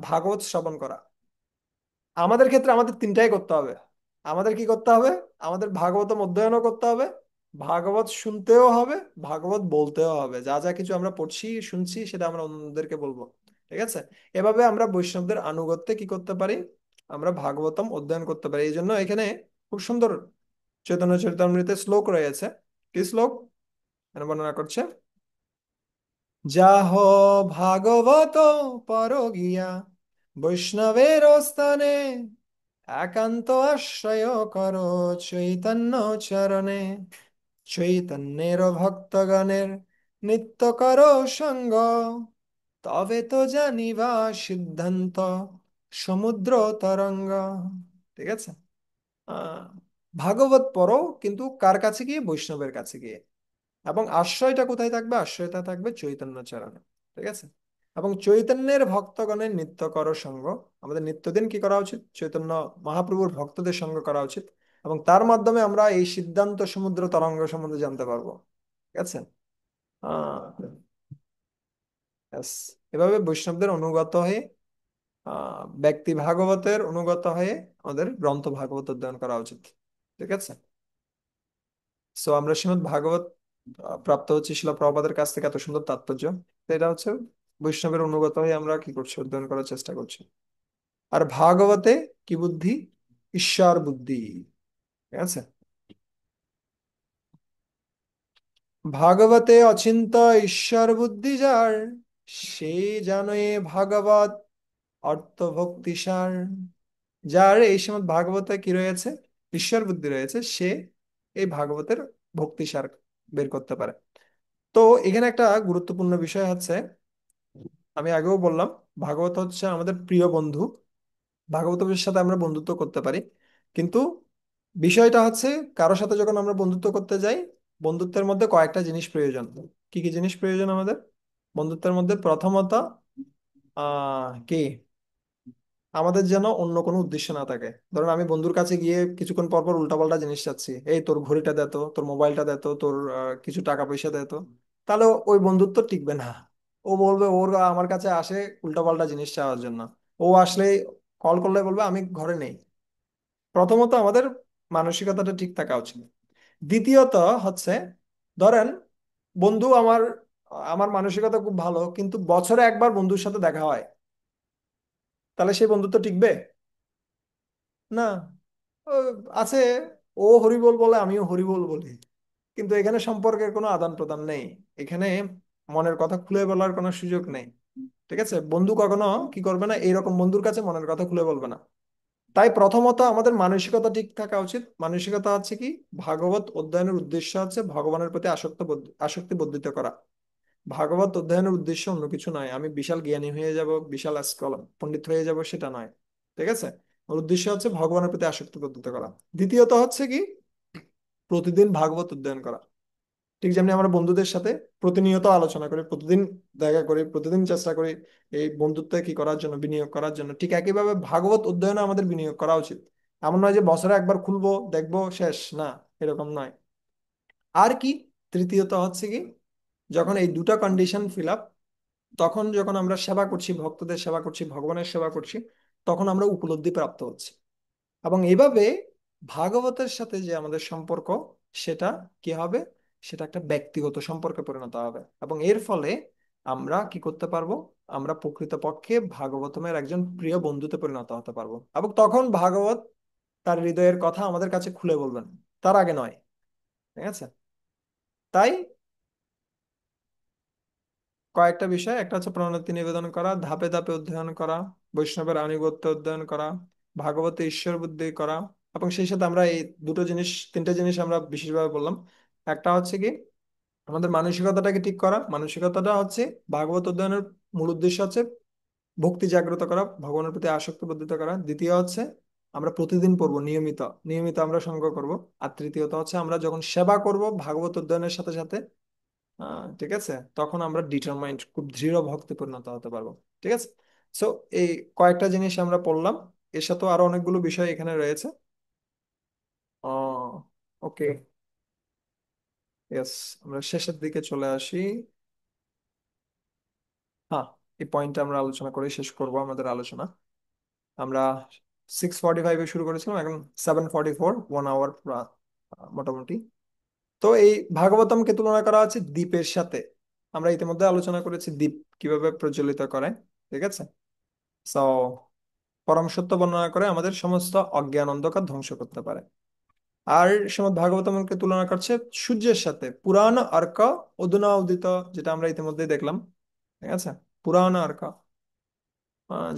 ভাগবত শ্রবণ করা। আমাদের ক্ষেত্রে আমাদের তিনটাই করতে হবে। আমাদের কি করতে হবে? আমাদের ভাগবতম অধ্যয়নও করতে হবে, ভাগবত শুনতেও হবে, ভাগবত বলতেও হবে। যা যা কিছু আমরা পড়ছি শুনছি সেটা আমরা অন্যদেরকে বলবো। ঠিক আছে। এভাবে আমরা বৈষ্ণবদের আনুগত্যে কি করতে পারি? আমরা ভাগবতম অধ্যয়ন করতে পারি। এই জন্য এখানে খুব সুন্দর চৈতন্য চরিতামৃতে শ্লোক রয়েছে। কি শ্লোক এখানে বর্ণনা করছে? যাহ ভাগবত পর গিয়া বৈষ্ণবের স্থানে, একান্ত আশ্রয় কর চৈতন্য চরণে, চৈতন্যের ভক্তগণের নিত্য কর সঙ্গ, তবে তো জানিবা সিদ্ধান্ত সমুদ্র তরঙ্গ। ঠিক আছে। আহ ভাগবত পড়ো, কিন্তু কার কাছে গিয়ে? বৈষ্ণবের কাছে গিয়ে। এবং আশ্রয়টা কোথায় থাকবে? আশ্রয়টা থাকবে চৈতন্য চরণে। ঠিক আছে। এবং চৈতন্যের ভক্তগণের নিত্য কর সঙ্গ, আমাদের নিত্যদিন কি করা উচিত? চৈতন্য মহাপ্রভুর ভক্তদের সঙ্গ করা উচিত। এবং তার মাধ্যমে আমরা এই সিদ্ধান্ত সমুদ্র তরঙ্গ সম্বন্ধে জানতে পারবো। ঠিক আছে। আহ yes, এভাবে বৈষ্ণবদের অনুগত হয়ে, ব্যক্তি ভাগবতের অনুগত হয়ে আমাদের গ্রন্থ ভাগবত অধ্যয়ন করা উচিত। ঠিক আছে। সো আমরা শ্রীমদ্ ভাগবত প্রাপ্ত হচ্ছে শিলা প্রভুপাদের কাছ থেকে, এত সুন্দর তাৎপর্য। তো এটা হচ্ছে বৈষ্ণবের অনুগত হয়ে আমরা কি করছি? অধ্যয়ন করার চেষ্টা করছি। আর ভাগবতে কি বুদ্ধি? ঈশ্বর বুদ্ধি। ঠিক আছে। ভাগবতে অচিন্ত ঈশ্বর বুদ্ধি যার, সেই জানে ভাগবত অর্থ ভক্তি সার। যার এই সময় ভাগবতে কি রয়েছে? ঈশ্বর বুদ্ধি রয়েছে, সে এই ভাগবতের ভক্তি সার বের করতে পারে। তো এখানে একটা গুরুত্বপূর্ণ বিষয় হচ্ছে, আমি আগেও বললাম, ভাগবত হচ্ছে আমাদের প্রিয় বন্ধু। ভাগবতের সাথে আমরা বন্ধুত্ব করতে পারি, কিন্তু বিষয়টা হচ্ছে, কারোর সাথে যখন আমরা বন্ধুত্ব করতে যাই, বন্ধুত্বের মধ্যে কয়েকটা জিনিস প্রয়োজন। কি কি জিনিস প্রয়োজন আমাদের বন্ধুত্বের মধ্যে? প্রথমত কি, আমাদের যেন অন্য কোনো উদ্দেশ্য না থাকে। ধরুন আমি বন্ধুর কাছে গিয়ে কিছুক্ষণ পর পর উল্টাপাল্টা জিনিস চাচ্ছি, এই তোর ঘড়িটা দে তো, তোর মোবাইলটা দে তো, তোর কিছু টাকা পয়সা দে তো, তাহলে ওই বন্ধুত্ব টিকবে না। ও বলবে, ওর আমার কাছে আসে উল্টাপাল্টা জিনিস চাওয়ার জন্য। ও আসলে কল করলে বলবে আমি ঘরে নেই। প্রথমত আমাদের মানসিকতাটা ঠিক থাকা উচিত। দ্বিতীয়ত হচ্ছে, ধরেন বন্ধু আমার, আমার মানসিকতা খুব ভালো, কিন্তু বছরে একবার বন্ধুর সাথে দেখা হয়, তাহলে সেই বন্ধুত্ব টিকবে না। ও আছে, ও হরিবোল বলে, আমিও হরিবোল বলি, কিন্তু এখানে সম্পর্কের কোনো আদান প্রদান নেই। এখানে মনের কথা খুলে বলার কোনো সুযোগ নেই। ঠিক আছে। বন্ধু কখনো কি করবে না? এইরকম বন্ধুর কাছে মনের কথা খুলে বলবে না। তাই প্রথমত আমাদের মানসিকতা ঠিক থাকা উচিত। মানসিকতা হচ্ছে কি? ভাগবত অধ্যয়নের উদ্দেশ্য হচ্ছে ভগবানের প্রতি আসক্তি বর্ধিত করা। ভাগবত অধ্যয়নের উদ্দেশ্য অন্য কিছু নয়, আমি বিশাল জ্ঞানী হয়ে যাব, বিশাল স্কলার পণ্ডিত হয়ে যাব, সেটা নয়। ঠিক আছে। ওর উদ্দেশ্য হচ্ছে ভগবানের প্রতি আসক্তি বর্ধিত করা। দ্বিতীয়ত হচ্ছে কি? প্রতিদিন ভাগবত অধ্যয়ন করা। ঠিক যেমনি আমরা বন্ধুদের সাথে প্রতিনিয়ত আলোচনা করি, প্রতিদিন দেখা করি, প্রতিদিন চেষ্টা করি এই বন্ধুত্বে কি করার জন্য, বিনিয়োগ করার জন্য, ঠিক একইভাবে ভাগবত অধ্যয়নে আমাদের বিনিয়োগ করা উচিত। এমন নয় যে বছরে একবার খুলবো, দেখবো, শেষ না। এরকম নয়। আর কি, তৃতীয়ত হচ্ছে কি, যখন এই দুটো কন্ডিশন ফিল আপ, তখন যখন আমরা সেবা করছি, ভক্তদের সেবা করছি, ভগবানের সেবা করছি, তখন আমরা উপলব্ধি প্রাপ্ত হচ্ছি। এবং এইভাবে ভাগবতের সাথে যে আমাদের সম্পর্ক, সেটা কি হবে, সেটা একটা ব্যক্তিগত সম্পর্কে পরিণত হবে। এবং এর ফলে আমরা কি করতে পারবো, আমরা প্রকৃতপক্ষে ভাগবতমের একজন প্রিয় বন্ধুতে পরিণত হতে পারবো। এবং তখন ভাগবত তার হৃদয়ের কথা আমাদের কাছে খুলে বলবেন, তার আগে নয়। ঠিক আছে? তাই কয়েকটা বিষয়, একটা হচ্ছে প্রণতি নিবেদন করা, ধাপে ধাপে অধ্যয়ন করা, বৈষ্ণবের আনুগত্য অধ্যয়ন করা, ভাগবতে ঈশ্বর বুদ্ধি করা। এবং সেই সাথে আমরা এই দুটো জিনিস, তিনটে জিনিস আমরা বিশেষভাবে বললাম। একটা হচ্ছে কি, আমাদের মানসিকতাটাকে ঠিক করা। মানসিকতাটা হচ্ছে ভাগবত অধ্যয়নের মূল উদ্দেশ্য হচ্ছে ভক্তি জাগ্রত করা, ভগবানের প্রতি আসক্তি বর্ধিত করা। দ্বিতীয় হচ্ছে আমরা প্রতিদিন পড়বো, নিয়মিত নিয়মিত আমরা সঙ্গ করব। আর তৃতীয়ত হচ্ছে আমরা যখন সেবা করব ভাগবত অধ্যয়নের সাথে সাথে, ঠিক আছে, তখন আমরা ডিটারমাইন্ড, খুব দৃঢ় ভক্তে পরিণত হতে পারবো। ঠিক আছে? সো এই কয়েকটা জিনিস আমরা পড়লাম, এর সাথে আরো অনেকগুলো বিষয় এখানে রয়েছে। ওকে, ইয়েস, আমরা শেষের দিকে চলে আসি। হ্যাঁ, এই পয়েন্টটা আমরা আলোচনা করে শেষ করব আমাদের আলোচনা। আমরা 6:45-এ শুরু করেছিলাম, এখন 7:44, 1 আওয়ার মোটামুটি। তো এই ভাগবতমকে তুলনা করা আছে দ্বীপের সাথে। আমরা ইতিমধ্যে আলোচনা করেছি দ্বীপ কিভাবে প্রজ্বলিত করে। ঠিক আছে? সো পরম সত্য বর্ণনা করে আমাদের সমস্ত অজ্ঞান অন্ধকার ধ্বংস করতে পারে। আর শ্রীমদ্ ভাগবতমকে তুলনা করছে সূর্যের সাথে, পুরাণ অর্ক অধুনা উদিত, যেটা আমরা ইতিমধ্যে দেখলাম। ঠিক আছে? পুরাণ অর্ক,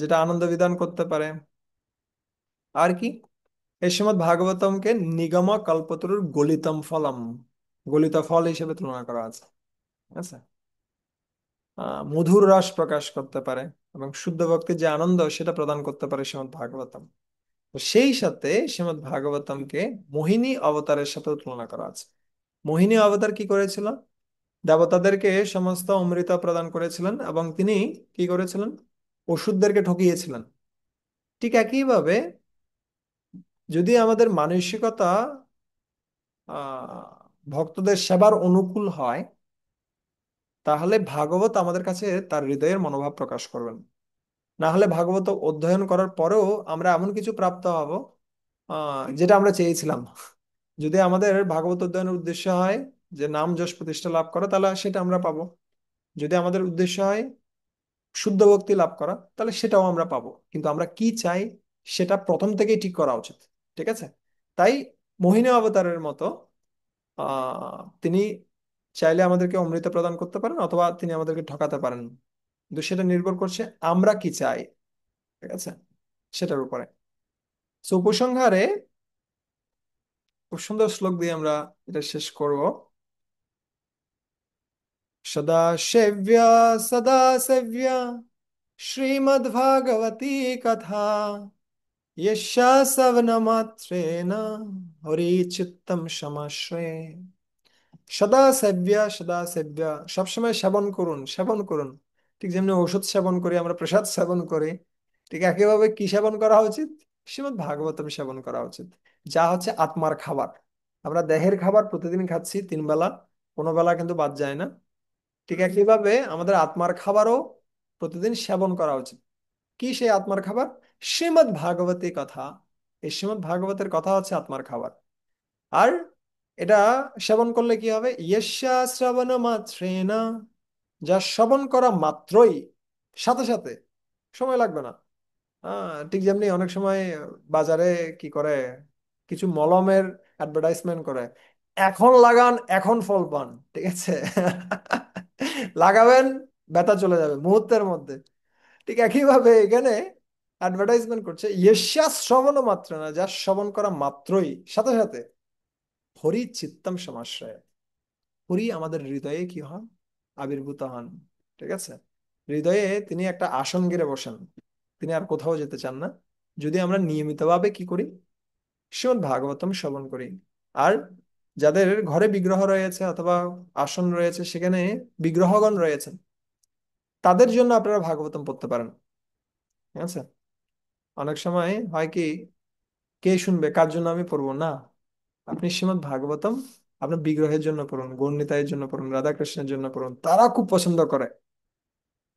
যেটা আনন্দ বিধান করতে পারে। আর কি, এই শ্রীমদ্ ভাগবতমকে নিগম কল্পতরুর গলিতম ফলম, গলিত ফল হিসেবে তুলনা করা আছে। ঠিক আছে? মধুর রস প্রকাশ করতে পারে এবং শুদ্ধ ভক্তির যে আনন্দ সেটা প্রদান করতে পারে শ্রীমদ্ ভাগবতম। তো সেই সাথে শ্রীমদ্ ভাগবতমকে মোহিনী অবতারের সাথেও তুলনা করা আছে। মোহিনী অবতার কি করেছিল? দেবতাদেরকে সমস্ত অমৃত প্রদান করেছিলেন এবং তিনি কি করেছিলেন, অসুরদেরকে ঠকিয়েছিলেন। ঠিক একইভাবে যদি আমাদের মানসিকতা ভক্তদের সেবার অনুকূল হয়, তাহলে ভাগবত আমাদের কাছে তার হৃদয়ের মনোভাব প্রকাশ করবেন। না হলে ভাগবত অধ্যয়ন করার পরেও আমরা এমন কিছু প্রাপ্ত হব যেটা আমরা চেয়েছিলাম। যদি আমাদের ভাগবত অধ্যয়নের উদ্দেশ্য হয় যে নাম যশ প্রতিষ্ঠা লাভ করা, তাহলে সেটা আমরা পাবো। যদি আমাদের উদ্দেশ্য হয় শুদ্ধ ভক্তি লাভ করা, তাহলে সেটাও আমরা পাবো। কিন্তু আমরা কি চাই সেটা প্রথম থেকেই ঠিক করা উচিত। ঠিক আছে? তাই মোহিনী অবতারের মতো তিনি চাইলে আমাদেরকে অমৃত প্রদান করতে পারেন, অথবা তিনি আমাদেরকে ঠকাতে পারেন। কিন্তু সেটা নির্ভর করছে আমরা কি চাই। ঠিক আছে? সেটার উপরে। সো উপসংহারে খুব সুন্দর শ্লোক দিয়ে আমরা এটা শেষ করব। সদা সেব্য, সদা সেব্য শ্রীমদ্ভাগবতী কথা, यस्या श्रवणमात्रेण হরিচিত্তম সমাশ্রয়ে। সদা সেব্য, সদা সেব্য, সবসময় সেবন করুন, সেবন করুন। ঠিক যেমনি ওষুধ সেবন করি, আমরা প্রসাদ সেবন করি, ঠিক একইভাবে কি সেবন করা উচিত? শ্রীমদ্ ভাগবতম সেবন করা উচিত, যা হচ্ছে আত্মার খাবার। আমরা দেহের খাবার প্রতিদিন খাচ্ছি 3 বেলা, কোনো বেলা কিন্তু বাদ যায় না। ঠিক একইভাবে আমাদের আত্মার খাবারও প্রতিদিন সেবন করা উচিত। কি সেই আত্মার খাবার? শ্রীমদ্ ভাগবতী কথা। এই শ্রীমদ্ ভাগবতের কথা হচ্ছে আত্মার খাবার। আর এটা সেবন করলে কি হবে? ইয়স্যা শ্রবণ মাত্রেনা, যা শ্রবণ করা মাত্রই, সাথে সাথে, সময় লাগবে না। ঠিক যেমনি অনেক সময় বাজারে কি করে, কিছু মলমের অ্যাডভার্টাইজমেন্ট করে, এখন লাগান এখন ফল পান। ঠিক আছে? লাগাবেন, ব্যথা চলে যাবে মুহূর্তের মধ্যে। ঠিক একইভাবে এখানে অ্যাডভার্টাইজমেন্ট করছে ইয়স্যা শ্রবণ মাত্র না, যা শ্রবণ করা মাত্রই, সাথে সাথে, হরি চিত্তম সমাশ্রয়, হরি আমাদের হৃদয়ে কি হন, আবির্ভূত হন। ঠিক আছে? হৃদয়ে তিনি একটা আসন গেড়ে বসেন, তিনি আর কোথাও যেতে চান না, যদি আমরা নিয়মিতভাবে কি করি, শ্রীমদ্ ভাগবতম শ্রবণ করি। আর যাদের ঘরে বিগ্রহ রয়েছে অথবা আসন রয়েছে, সেখানে বিগ্রহগণ রয়েছেন, তাদের জন্য আপনারা ভাগবতম পড়তে পারেন। ঠিক আছে? অনেক সময় হয় কি, কে শুনবে, কার জন্য আমি পড়বো না, আপনি শ্রীমদ্ ভাগবতম আপনার বিগ্রহের জন্য পড়ুন, গৌরনিতাইয়ের জন্য পড়ুন, রাধাকৃষ্ণের জন্য পড়ুন, তারা খুব পছন্দ করে।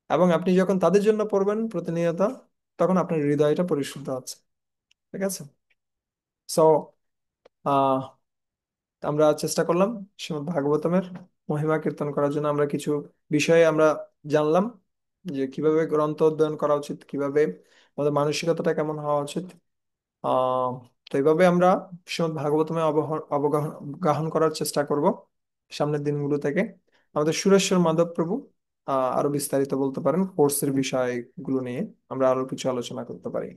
এবং আপনি যখন তাদের জন্য পড়বেন প্রতিনিয়ত, তখন আপনার হৃদয়টা পরিশুদ্ধ হচ্ছে। ঠিক আছে। সো আমরা চেষ্টা করলাম শ্রীমদ্ ভাগবতমের মহিমা কীর্তন করার জন্য। আমরা কিছু বিষয়ে আমরা জানলাম, যে কিভাবে গ্রন্থ অধ্যয়ন করা উচিত, কিভাবে আমাদের মানসিকতাটা কেমন হওয়া উচিত। আহ তো এইভাবে আমরা শ্রীমদ্ ভাগবতমে অবগাহন করার চেষ্টা করব সামনের দিনগুলো থেকে। আমাদের সুরেশ্বর মাধব প্রভু আরো বিস্তারিত বলতে পারেন কোর্সের বিষয়গুলো নিয়ে, আমরা আরো কিছু আলোচনা করতে পারি।